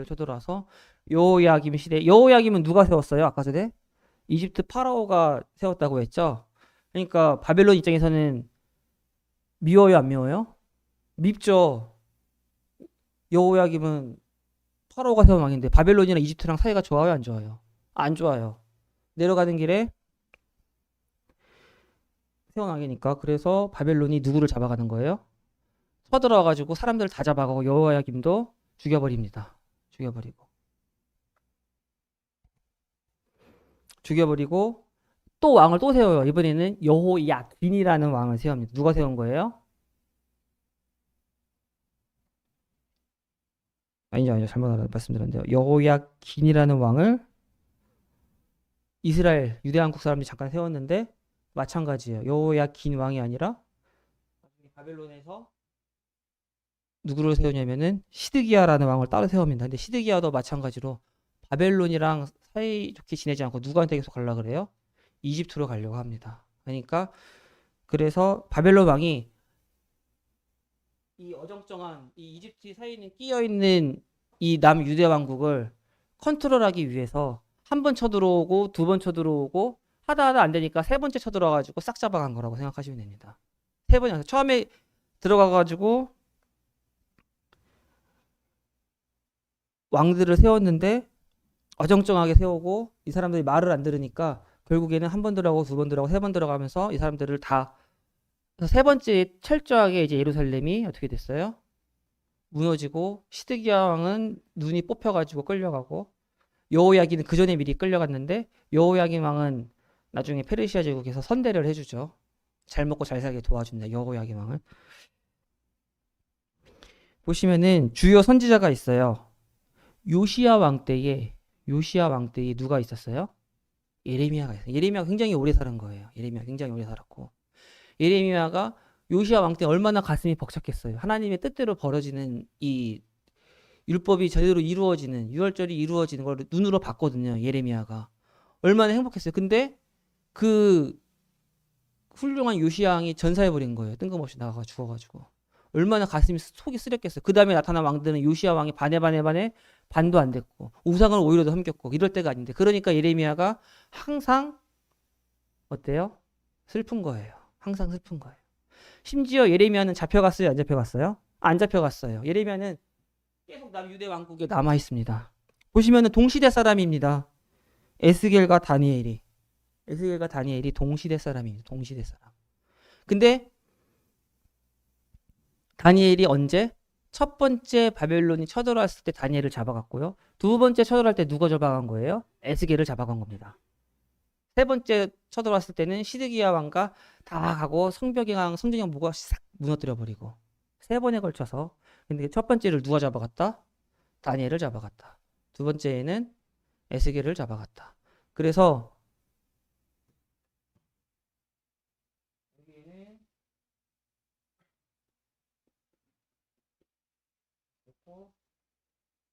쳐들어와서 여호야김 시대. 여호야김은 누가 세웠어요? 아까 전에 이집트 파라오가 세웠다고 했죠. 그러니까 바벨론 입장에서는 미워요, 안 미워요? 밉죠. 여호야김은 파라오가 세운 왕인데 바벨론이랑 이집트랑 사이가 좋아요, 안 좋아요? 안 좋아요. 내려가는 길에 세운 왕이니까. 그래서 바벨론이 누구를 잡아가는 거예요? 쳐들어와가지고 사람들을 다 잡아가고 여호야김도 죽여버립니다. 죽여버리고 또 왕을 또 세워요. 이번에는 여호야긴이라는 왕을 세웁니다. 누가 세운 거예요? 아니죠. 잘못 말씀드렸는데요. 여호야긴이라는 왕을 이스라엘 유대왕국 사람들이 잠깐 세웠는데 마찬가지예요. 여호야긴 왕이 아니라 바벨론에서 누구를 세우냐면은 시드기야라는 왕을 따로 세웁니다. 근데 시드기야도 마찬가지로 바벨론이랑 사이좋게 지내지 않고 누구한테 계속 가려고 그래요? 이집트로 가려고 합니다. 그러니까 그래서 바벨론 왕이 이 어정쩡한 이 이집트 사이에 끼어 있는 이 남유대 왕국을 컨트롤하기 위해서 한 번 쳐들어오고 두 번 쳐들어오고 하다 안 되니까 세 번째 쳐들어가지고 싹 잡아간 거라고 생각하시면 됩니다. 세 번이어서 처음에 들어가가지고 왕들을 세웠는데 어정쩡하게 세우고 이 사람들이 말을 안 들으니까 결국에는 한 번 들어가고 두 번 들어가고 세 번 들어가면서 이 사람들을 다 세 번째 철저하게 이제 예루살렘이 어떻게 됐어요? 무너지고 시드기야 왕은 눈이 뽑혀가지고 끌려가고 여호야긴은 그 전에 미리 끌려갔는데 여호야긴 왕은 나중에 페르시아 제국에서 선대를 해주죠. 잘 먹고 잘 살게 도와준다. 여호야긴 왕을 보시면은 주요 선지자가 있어요. 요시야 왕 때에 누가 있었어요? 예레미야가 있어요. 예레미야가 굉장히 오래 살은 거예요. 예레미야 굉장히 오래 살았고 예레미야가 요시야 왕 때 얼마나 가슴이 벅찼겠어요. 하나님의 뜻대로 벌어지는 이 율법이 제대로 이루어지는 유월절이 이루어지는 걸 눈으로 봤거든요. 예레미야가 얼마나 행복했어요. 근데 그 훌륭한 요시야 왕이 전사해버린 거예요. 뜬금없이 나가가 죽어가지고 얼마나 가슴이 속이 쓰렸겠어요. 그 다음에 나타난 왕들은 요시야 왕이 반에 반도 안 됐고 우상을 오히려 더 섬겼고 이럴 때가 아닌데 그러니까 예레미야가 항상 어때요? 슬픈 거예요. 항상 슬픈 거예요. 심지어 예레미야는 잡혀갔어요? 안 잡혀갔어요? 안 잡혀갔어요. 예레미야는 계속 남유대 왕국에 남아 있습니다. 보시면은 동시대 사람입니다. 에스겔과 다니엘이 동시대 사람입니다. 동시대 사람. 근데 다니엘이 언제? 첫 번째 바벨론이 쳐들어왔을 때 다니엘을 잡아갔고요. 두 번째 쳐들어갈 때 누가 잡아간 거예요? 에스겔을 잡아간 겁니다. 세 번째 쳐들어왔을 때는 시드기야 왕과 다 가고 성벽이랑 성전이랑 뭐가 싹 무너뜨려 버리고 세 번에 걸쳐서. 근데 첫 번째를 누가 잡아갔다? 다니엘을 잡아갔다. 두 번째에는 에스겔을 잡아갔다. 그래서 여기는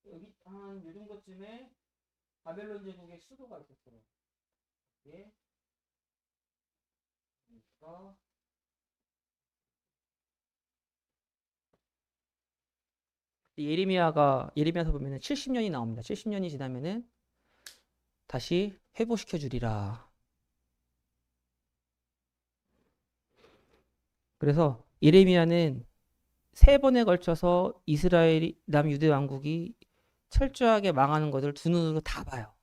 여기 한 요 정도쯤에 바벨론 제국의 수도가 있었어요. 예. 그러니까 예레미야서 보면은 70년이 나옵니다. 70년이 지나면은 다시 회복시켜 주리라. 그래서 예레미야는 세 번에 걸쳐서 이스라엘이 남유대 왕국이 철저하게 망하는 것을 두 눈으로 다 봐요.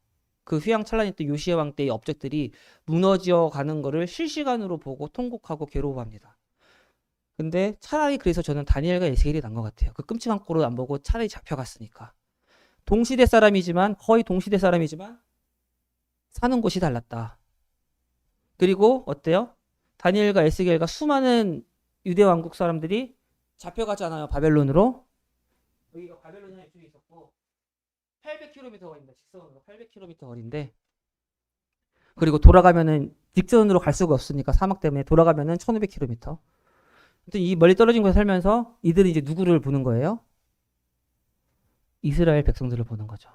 그 휘황찬란히 또 요시야 왕 때의 업적들이 무너져 가는 것을 실시간으로 보고 통곡하고 괴로워합니다. 근데 차라리 그래서 저는 다니엘과 에스겔이 난 것 같아요. 그 끔찍한 꼴을 안 보고 차라리 잡혀갔으니까. 동시대 사람이지만 거의 동시대 사람이지만 사는 곳이 달랐다. 그리고 어때요? 다니엘과 에스겔과 수많은 유대 왕국 사람들이 잡혀가잖아요. 바벨론으로. 여기가 바벨론이라는 이쪽에 있었고 800km 거리입니다. 직선으로 800km 거리인데 그리고 돌아가면은 직선으로 갈 수가 없으니까 사막 때문에 돌아가면은 1500km. 이 멀리 떨어진 곳에 살면서 이들은 이제 누구를 보는 거예요? 이스라엘 백성들을 보는 거죠.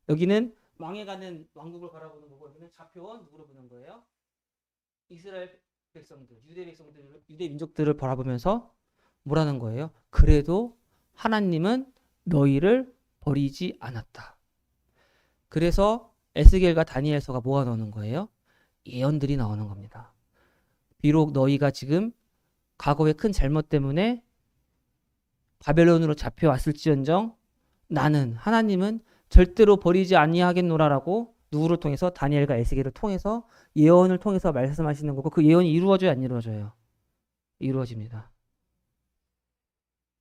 여기는 망해가는 왕국을 바라보는 거고 여기는 잡혀온 누구를 보는 거예요? 이스라엘 백성들, 유대 백성들, 유대 민족들을 바라보면서 뭐라는 거예요? 그래도 하나님은 너희를 버리지 않았다. 그래서 에스겔과 다니엘서가 뭐가 나오는 거예요? 예언들이 나오는 겁니다. 비록 너희가 지금 과거의 큰 잘못 때문에 바벨론으로 잡혀왔을지언정 나는 하나님은 절대로 버리지 아니하겠노라라고 누구를 통해서 다니엘과 에스겔을 통해서 예언을 통해서 말씀하시는 거고 그 예언이 이루어져요 안 이루어져요? 이루어집니다.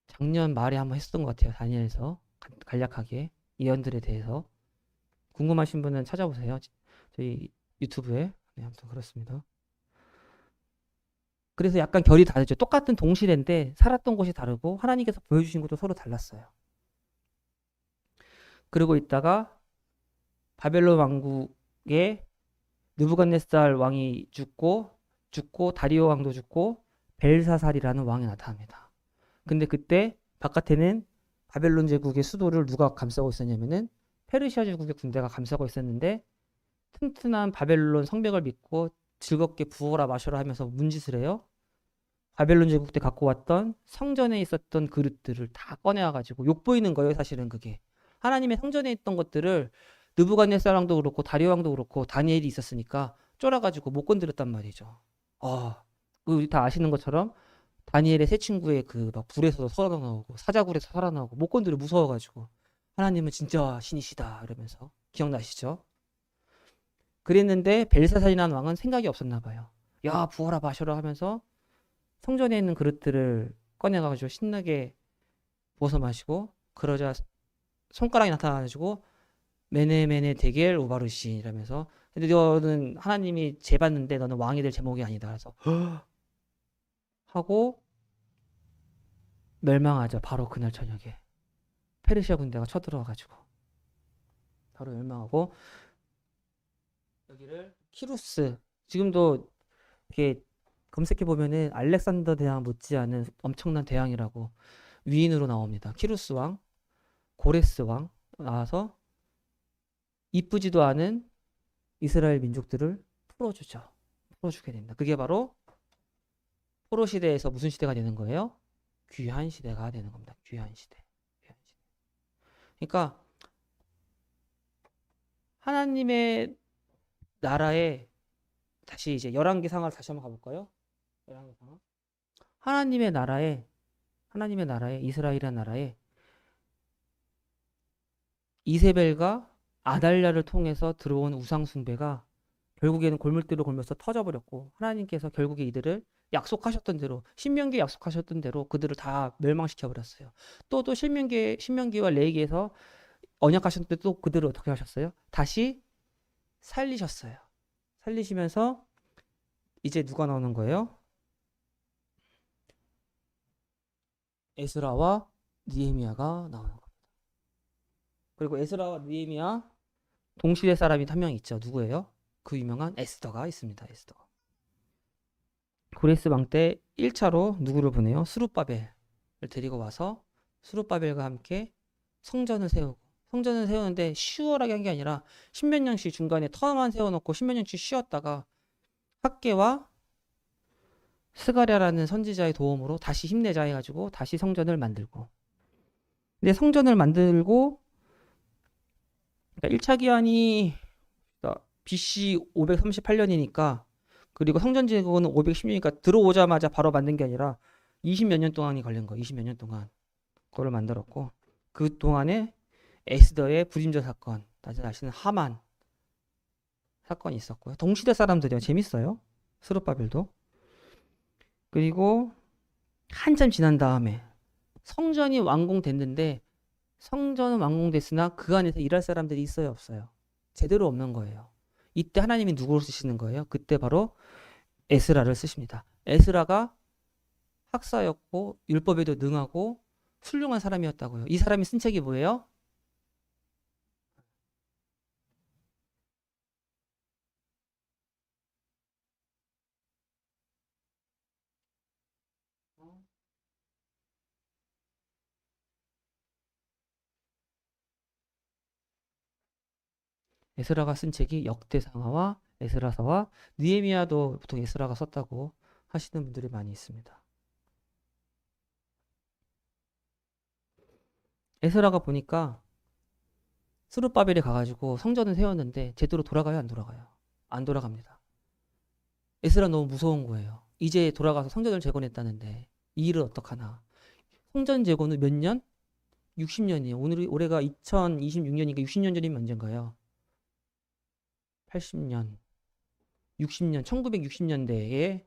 작년 말에 한번 했었던 것 같아요. 다니엘서 간략하게 예언들에 대해서 궁금하신 분은 찾아보세요. 저희 유튜브에. 네, 아무튼 그렇습니다. 그래서 약간 결이 다르죠. 똑같은 동시대인데 살았던 곳이 다르고 하나님께서 보여주신 것도 서로 달랐어요. 그러고 있다가 바벨론 왕국에 느부갓네살 왕이 죽고 다리오 왕도 죽고 벨사살이라는 왕이 나타납니다. 근데 그때 바깥에는 바벨론 제국의 수도를 누가 감싸고 있었냐면은 페르시아 제국의 군대가 감싸고 있었는데 튼튼한 바벨론 성벽을 믿고 즐겁게 부어라 마셔라 하면서 문짓을 해요. 바벨론 제국 때 갖고 왔던 성전에 있었던 그릇들을 다 꺼내와가지고 욕보이는 거예요. 사실은 그게 하나님의 성전에 있던 것들을 느부갓네살 왕도 그렇고 다리오 왕도 그렇고 다니엘이 있었으니까 쫄아가지고 못 건드렸단 말이죠. 우리 다 아시는 것처럼 다니엘의 세 친구의 그 막 불에서도 살아나오고 사자굴에서 살아나오고 못 건드려 무서워가지고 하나님은 진짜 신이시다 이러면서 기억나시죠? 그랬는데 벨사살이라는 왕은 생각이 없었나 봐요. 야 부어라 마셔라 하면서 성전에 있는 그릇들을 꺼내가지고 신나게 부어서 마시고 그러자 손가락이 나타나가지고 메네메네 데겔 우바르시 이러면서 근데 너는 하나님이 재봤는데 너는 왕이 될 제목이 아니다. 그래서 하고 멸망하죠. 바로 그날 저녁에 페르시아 군대가 쳐들어와가지고 바로 멸망하고 여기를 키루스 지금도 이렇게 검색해 보면은 알렉산더 대왕 못지않은 엄청난 대왕이라고 위인으로 나옵니다. 키루스 왕, 고레스 왕 나와서 이쁘지도 않은 이스라엘 민족들을 풀어주죠. 풀어주게 됩니다. 그게 바로 포로 시대에서 무슨 시대가 되는 거예요? 귀한 시대가 되는 겁니다. 귀한 시대. 귀한 시대. 그러니까 하나님의 나라에 다시 이제 열왕기 상하를 다시 한번 가볼까요? 열왕기 상하. 하나님의 나라에 이스라엘이라는 나라에 이세벨과 아달랴를 통해서 들어온 우상 숭배가 결국에는 골물대로 골면서 터져버렸고 하나님께서 결국에 이들을 약속하셨던 대로 신명기에 약속하셨던 대로 그들을 다 멸망시켜 버렸어요. 또 신명기와 레위기에서 언약하셨을 때 또 그들을 어떻게 하셨어요? 다시 살리셨어요. 살리시면서 이제 누가 나오는 거예요? 에스라와 느헤미야가 나오는 겁니다. 그리고 에스라와 느헤미야 동시대 사람이 한 명 있죠. 누구예요? 그 유명한 에스더가 있습니다. 에스더. 고레스 왕 때 1차로 누구를 보내요? 스룹바벨을 데리고 와서 스룹바벨과 함께 성전을 세우고 성전을 세우는데 시원하게 한 게 아니라 십몇 년씩 중간에 터만 세워놓고 십몇 년씩 쉬었다가 학개와 스가랴라는 선지자의 도움으로 다시 힘내자 해가지고 다시 성전을 만들고 근데 성전을 만들고 그러니까 1차 기한이 BC 538년이니까 그리고 성전 제국은 510년이니까 들어오자마자 바로 만든 게 아니라 20몇 년 동안이 걸린 거예요. 20몇 년 동안 그거를 만들었고 그 동안에 에스더의 불임자 사건, 다들 아시는 하만 사건이 있었고요. 동시대 사람들이요. 재밌어요. 스룹바벨도. 그리고 한참 지난 다음에 성전이 완공됐는데 성전은 완공됐으나 그 안에서 일할 사람들이 있어요, 없어요? 제대로 없는 거예요. 이때 하나님이 누구를 쓰시는 거예요? 그때 바로 에스라를 쓰십니다. 에스라가 학사였고 율법에도 능하고 훌륭한 사람이었다고요. 이 사람이 쓴 책이 뭐예요? 에스라가 쓴 책이 역대상하와 에스라서와 느헤미야도 보통 에스라가 썼다고 하시는 분들이 많이 있습니다. 에스라가 보니까 스룹바벨에 가가지고 성전을 세웠는데 제대로 돌아가요, 안 돌아가요? 안 돌아갑니다. 에스라 너무 무서운 거예요. 이제 돌아가서 성전을 재건했다는데 이 일을 어떡하나? 성전 재건은 몇 년? 60년이에요. 올해가 2026년이니까 60년 전이면 언젠가요? 80년, 60년, 1960년대에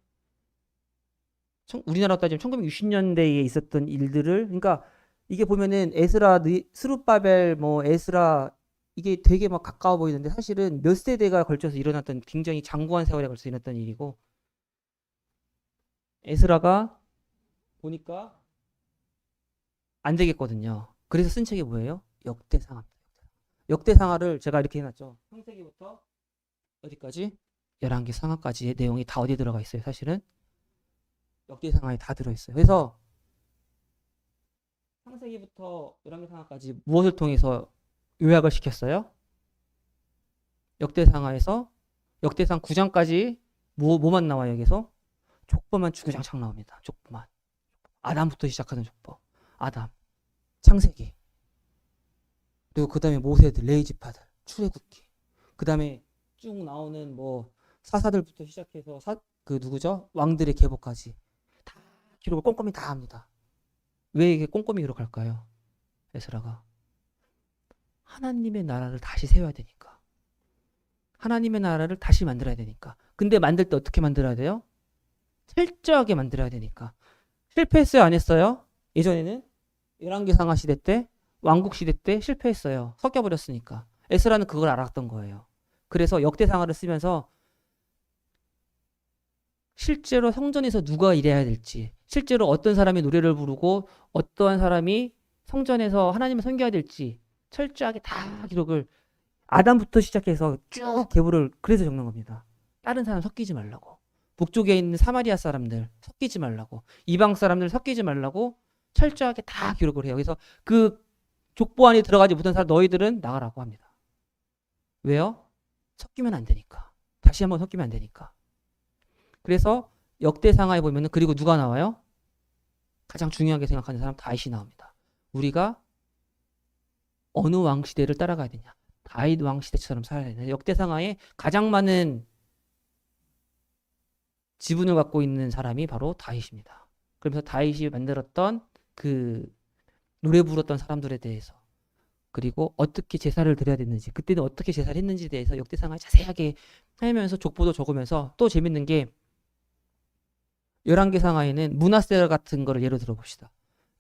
우리나라 따지면 1960년대에 있었던 일들을 그러니까 이게 보면은 에스라, 스룹바벨, 뭐 에스라 이게 되게 막 가까워 보이는데 사실은 몇 세대가 걸쳐서 일어났던 굉장히 장구한 세월에 걸쳐서 일어났던 일이고 에스라가 보니까 안 되겠거든요. 그래서 쓴 책이 뭐예요? 역대상하. 역대상하를 제가 이렇게 해놨죠. 창세기부터 어디까지? 11개 상하까지의 내용이 다 어디에 들어가 있어요? 사실은 역대상하에 다 들어있어요. 그래서 창세기부터 11개 상하까지 무엇을 통해서 요약을 시켰어요. 역대상하에서 역대상 9장까지 뭐만 나와요, 여기서? 족보만 주구장창 나옵니다. 족보만. 아담부터 시작하는 족보. 아담, 창세기. 그리고 그 다음에 모세들, 레이지파들, 출애굽기. 그 다음에 쭉 나오는 뭐 사사들부터 시작해서 그 누구죠? 왕들의 계보까지 다 기록을 꼼꼼히 다 합니다. 왜 이게 꼼꼼히 기록할까요? 에스라가 하나님의 나라를 다시 세워야 되니까. 하나님의 나라를 다시 만들어야 되니까. 근데 만들 때 어떻게 만들어야 돼요? 철저하게 만들어야 되니까. 실패했어요, 안 했어요? 예전에는 열왕기상하 시대 때, 왕국 시대 때 실패했어요. 섞여버렸으니까. 에스라는 그걸 알았던 거예요. 그래서 역대상하를 쓰면서 실제로 성전에서 누가 일해야 될지, 실제로 어떤 사람이 노래를 부르고 어떠한 사람이 성전에서 하나님을 섬겨야 될지 철저하게 다 기록을 아담부터 시작해서 쭉 계보를 그래서 적는 겁니다. 다른 사람 섞이지 말라고. 북쪽에 있는 사마리아 사람들 섞이지 말라고. 이방 사람들 섞이지 말라고 철저하게 다 기록을 해요. 그래서 그 족보 안에 들어가지 못한 사람 너희들은 나가라고 합니다. 왜요? 섞이면 안 되니까. 다시 한번 섞이면 안 되니까. 그래서 역대상하에 보면은 그리고 누가 나와요? 가장 중요하게 생각하는 사람 다윗이 나옵니다. 우리가 어느 왕 시대를 따라가야 되냐? 다윗 왕 시대처럼 살아야 되냐? 역대상하에 가장 많은 지분을 갖고 있는 사람이 바로 다윗입니다. 그러면서 다윗이 만들었던 그 노래 부르던 사람들에 대해서 그리고 어떻게 제사를 드려야 됐는지 그때는 어떻게 제사를 했는지에 대해서 역대상하에 자세하게 하면서 족보도 적으면서 또 재밌는 게 열왕기상하에는 문하세 같은 거를 예로 들어봅시다.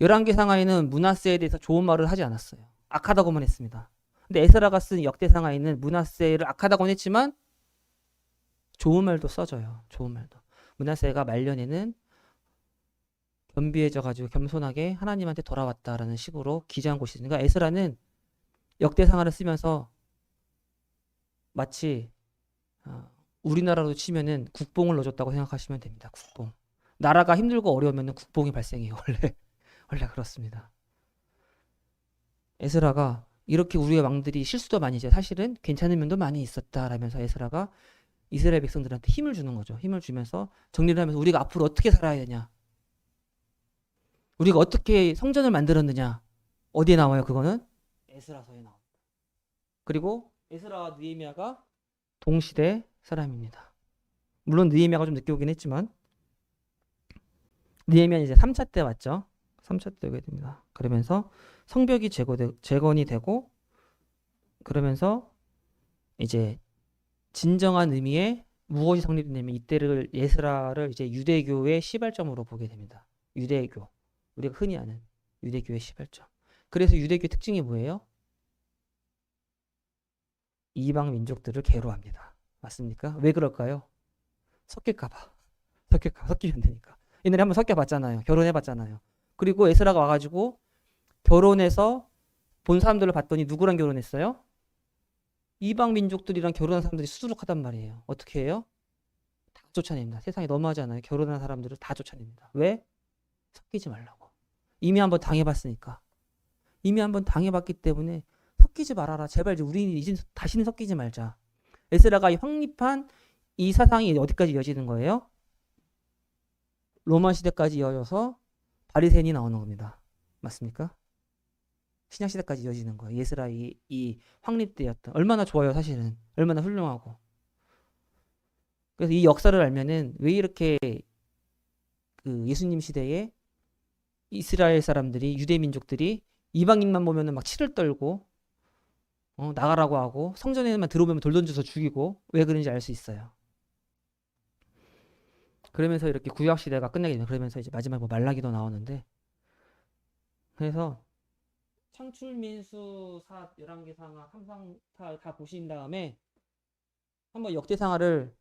열왕기상하에는 문하세에 대해서 좋은 말을 하지 않았어요. 악하다고만 했습니다. 근데 에스라가 쓴 역대상하에는 문하세를 악하다고는 했지만 좋은 말도 써줘요. 좋은 말도. 문하세가 말년에는 겸비해져가지고 겸손하게 하나님한테 돌아왔다라는 식으로 기재한 곳이 있으니까 에스라는 역대상하를 쓰면서 마치 우리나라로 치면은 국뽕을 넣어줬다고 생각하시면 됩니다. 국뽕. 나라가 힘들고 어려우면 국뽕이 발생해요. 원래 그렇습니다. 에스라가 이렇게 우리의 왕들이 실수도 많이 이제 사실은 괜찮은 면도 많이 있었다라면서 에스라가 이스라엘 백성들한테 힘을 주는 거죠. 힘을 주면서 정리를 하면서 우리가 앞으로 어떻게 살아야 되냐. 우리가 어떻게 성전을 만들었느냐. 어디에 나와요? 그거는 에스라서에 나옵니다. 그리고 에스라와 느헤미야가 동시대 사람입니다. 물론 느헤미야가 좀 늦게 오긴 했지만 느헤미야는 이제 3차 때 왔죠. 3차 때 오게 됩니다. 그러면서 성벽이 재건이 되고 그러면서 이제 진정한 의미의 무엇이 성립되냐면 이때를 에스라를 이제 유대교의 시발점으로 보게 됩니다. 유대교. 우리가 흔히 아는 유대교의 시발점. 그래서 유대교의 특징이 뭐예요? 이방 민족들을 괴로워합니다. 맞습니까? 왜 그럴까요? 섞일까봐. 섞이면 되니까. 옛날에 한번 섞여봤잖아요. 결혼해봤잖아요. 그리고 에스라가 와가지고 결혼해서 본 사람들을 봤더니 누구랑 결혼했어요? 이방 민족들이랑 결혼한 사람들이 수두룩하단 말이에요. 어떻게 해요? 다 쫓아냅니다. 세상에 너무하잖아요. 결혼한 사람들을 다 쫓아냅니다. 왜? 섞이지 말라고. 이미 한번 당해봤으니까. 이미 한번 당해봤기 때문에 섞이지 말아라. 제발 우리 이제 다시는 섞이지 말자. 에스라가 확립한 이 사상이 어디까지 이어지는 거예요? 로마 시대까지 이어져서 바리새인이 나오는 겁니다. 맞습니까? 신약 시대까지 이어지는 거예요. 에스라 이 확립되었던 얼마나 좋아요, 사실은. 얼마나 훌륭하고. 그래서 이 역사를 알면은 왜 이렇게 그 예수님 시대에 이스라엘 사람들이 유대 민족들이 이방인만 보면은 막 치를 떨고 나가라고 하고 성전에만 들어오면 돌 던져서 죽이고 왜 그런지 알 수 있어요. 그러면서 이렇게 구약 시대가 끝나게 돼요. 그러면서 이제 마지막 뭐 말라기도 나오는데 그래서 창출민수사 열왕기상하 함상타 다 보신 다음에 한번 역대상하를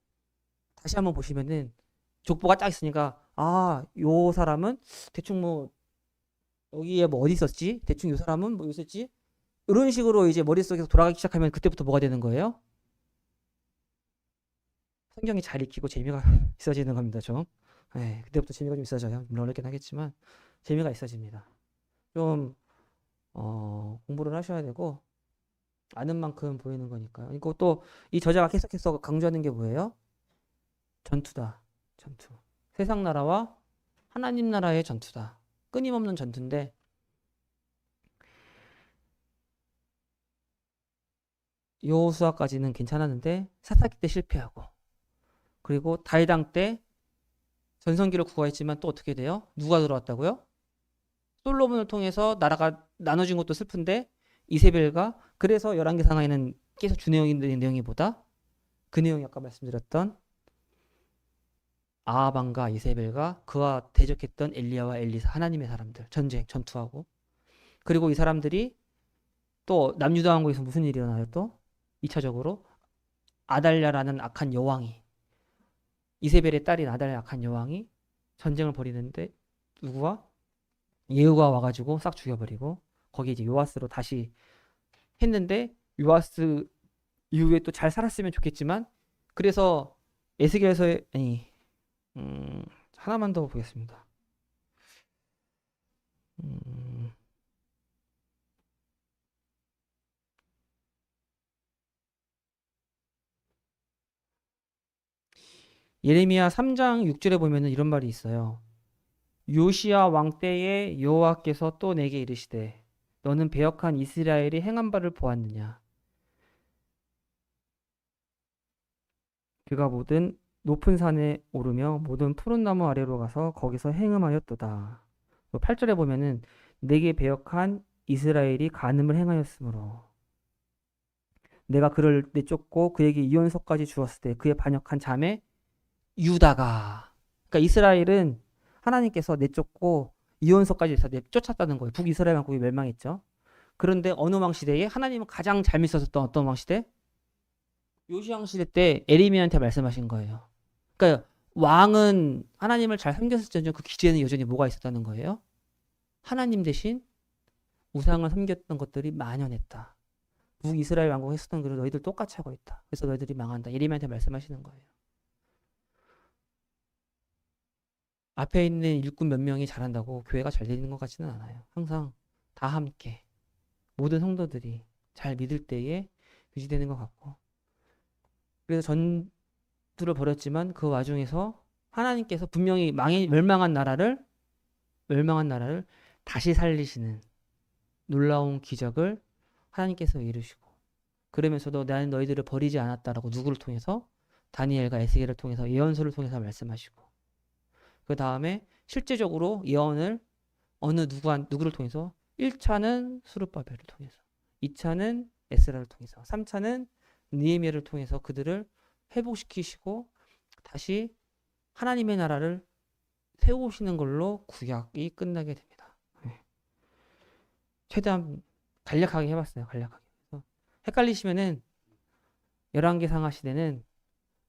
다시 한번 보시면은 족보가 딱 있으니까 요 사람은 대충 뭐 여기에 뭐 어디 있었지? 대충 요 사람은 뭐 있었지? 이런 식으로 이제 머릿속에서 돌아가기 시작하면 그때부터 뭐가 되는 거예요? 성경이 잘 익히고 재미가 있어지는 겁니다. 좀. 네, 그때부터 재미가 좀 있어져요. 물론 어렵긴 하겠지만 재미가 있어집니다. 좀 공부를 하셔야 되고 아는 만큼 보이는 거니까요. 이거 또 이 저자가 계속해서 강조하는 게 뭐예요? 전투다. 전투. 세상 나라와 하나님 나라의 전투다. 끊임없는 전투인데 여호수아까지는 괜찮았는데 사사기 때 실패하고 그리고 다이당 때 전성기를 구하였지만 또 어떻게 돼요? 누가 들어왔다고요? 솔로몬을 통해서 나라가 나눠진 것도 슬픈데 이세벨과 그래서 11개 상하에는 계속 주내용인 내용이 뭐다? 그 내용이 아까 말씀드렸던 아하방과 이세벨과 그와 대적했던 엘리야와 엘리사 하나님의 사람들 전쟁 전투하고 그리고 이 사람들이 또 남유다 왕국에서 무슨 일이 일어나요? 또 2차적으로 아달랴라는 악한 여왕이 이세벨의 딸인 아달랴 악한 여왕이 전쟁을 벌이는데 누구와? 예후가 와가지고 싹 죽여버리고 거기에 이제 요아스로 다시 했는데 요아스 이후에 또 잘 살았으면 좋겠지만 그래서 에스겔서의 아니 하나만 더 보겠습니다. 예레미야 3장 6절에 보면은 이런 말이 있어요. 요시야 왕 때에 여호와께서 또 내게 이르시되 너는 배역한 이스라엘이 행한 바를 보았느냐 그가 모든 높은 산에 오르며 모든 푸른 나무 아래로 가서 거기서 행음하였도다. 8절에 보면은 내게 배역한 이스라엘이 간음을 행하였으므로 내가 그를 내쫓고 그에게 이혼서까지 주었을 때 그의 반역한 자매 유다가 그러니까 이스라엘은 하나님께서 내쫓고 이혼서까지 해서 내쫓았다는 거예요. 북이스라엘 왕국이 멸망했죠. 그런데 어느 왕 시대에 하나님은 가장 잘 믿었었던 어떤 왕 시대? 요시왕 시대 때 에리미야한테 말씀하신 거예요. 그러니까 왕은 하나님을 잘 섬겼을지언정 그 기재에는 여전히 뭐가 있었다는 거예요? 하나님 대신 우상을 섬겼던 것들이 만연했다. 북이스라엘 왕국에 했었던 그런 너희들 똑같이 하고 있다. 그래서 너희들이 망한다. 예레미야한테 말씀하시는 거예요. 앞에 있는 일꾼 몇 명이 잘한다고 교회가 잘 되는 것 같지는 않아요. 항상 다 함께 모든 성도들이 잘 믿을 때에 유지되는 것 같고 그래서 전투를 벌였지만 그 와중에서 하나님께서 분명히 멸망한 나라를 다시 살리시는 놀라운 기적을 하나님께서 이루시고 그러면서도 나는 너희들을 버리지 않았다라고 누구를 통해서 다니엘과 에스겔을 통해서 예언서를 통해서 말씀하시고 그 다음에 실제적으로 예언을 누구를 통해서 1차는 스룹바벨을 통해서 2차는 에스라를 통해서 3차는 느헤미야를 통해서 그들을 회복시키시고 다시 하나님의 나라를 세우시는 걸로 구약이 끝나게 됩니다. 네. 최대한 간략하게 해봤어요. 간략하게. 그래서 헷갈리시면은 11개 상하 시대는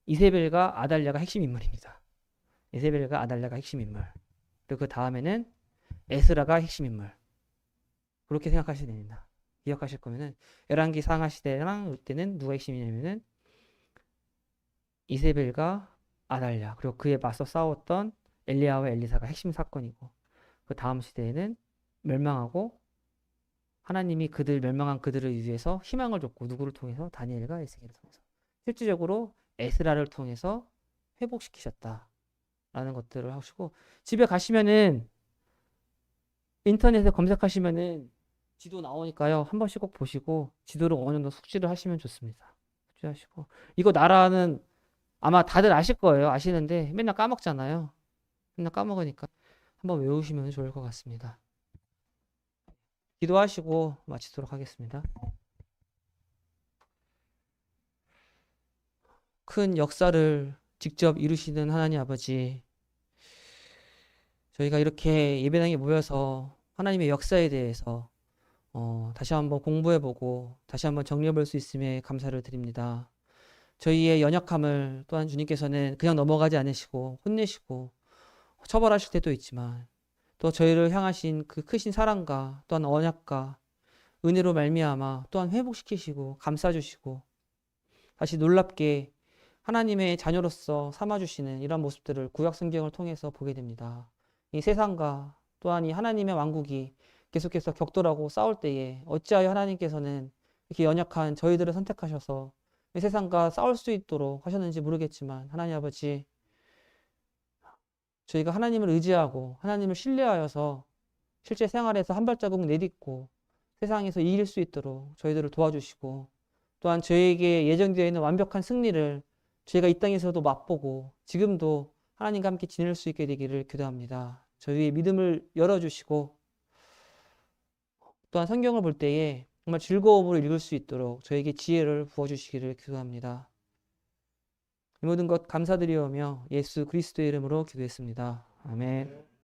이세벨과 아달랴가 핵심 인물입니다. 이세벨과 아달랴가 핵심 인물. 그리고 그 다음에는 에스라가 핵심 인물. 그렇게 생각하시면 됩니다. 기억하실 거면은 11기 상하 시대랑 이때는 누가 핵심이냐면은 이세벨과 아달랴 그리고 그에 맞서 싸웠던 엘리야와 엘리사가 핵심 사건이고 그 다음 시대에는 멸망하고 하나님이 멸망한 그들을 위해서 희망을 줬고 누구를 통해서 다니엘과 에스겔을 통해서 실질적으로 에스라를 통해서 회복시키셨다라는 것들을 하시고 집에 가시면은 인터넷에 검색하시면은 지도 나오니까요. 한 번씩 꼭 보시고 지도를 어느 정도 숙지를 하시면 좋습니다. 숙지하시고 이거 나라는 아마 다들 아실 거예요. 아시는데 맨날 까먹잖아요. 맨날 까먹으니까 한번 외우시면 좋을 것 같습니다. 기도하시고 마치도록 하겠습니다. 큰 역사를 직접 이루시는 하나님 아버지 저희가 이렇게 예배당에 모여서 하나님의 역사에 대해서 다시 한번 공부해보고 다시 한번 정리해볼 수 있음에 감사를 드립니다. 저희의 연약함을 또한 주님께서는 그냥 넘어가지 않으시고 혼내시고 처벌하실 때도 있지만 또 저희를 향하신 그 크신 사랑과 또한 언약과 은혜로 말미암아 또한 회복시키시고 감싸주시고 다시 놀랍게 하나님의 자녀로서 삼아주시는 이런 모습들을 구약 성경을 통해서 보게 됩니다. 이 세상과 또한 이 하나님의 왕국이 계속해서 격돌하고 싸울 때에 어찌하여 하나님께서는 이렇게 연약한 저희들을 선택하셔서 이 세상과 싸울 수 있도록 하셨는지 모르겠지만 하나님 아버지, 저희가 하나님을 의지하고 하나님을 신뢰하여서 실제 생활에서 한 발자국 내딛고 세상에서 이길 수 있도록 저희들을 도와주시고, 또한 저희에게 예정되어 있는 완벽한 승리를 저희가 이 땅에서도 맛보고 지금도 하나님과 함께 지낼 수 있게 되기를 기도합니다. 저희의 믿음을 열어주시고, 또한 성경을 볼 때에 정말 즐거움으로 읽을 수 있도록 저에게 지혜를 부어주시기를 기도합니다. 이 모든 것 감사드리오며 예수 그리스도의 이름으로 기도했습니다. 아멘.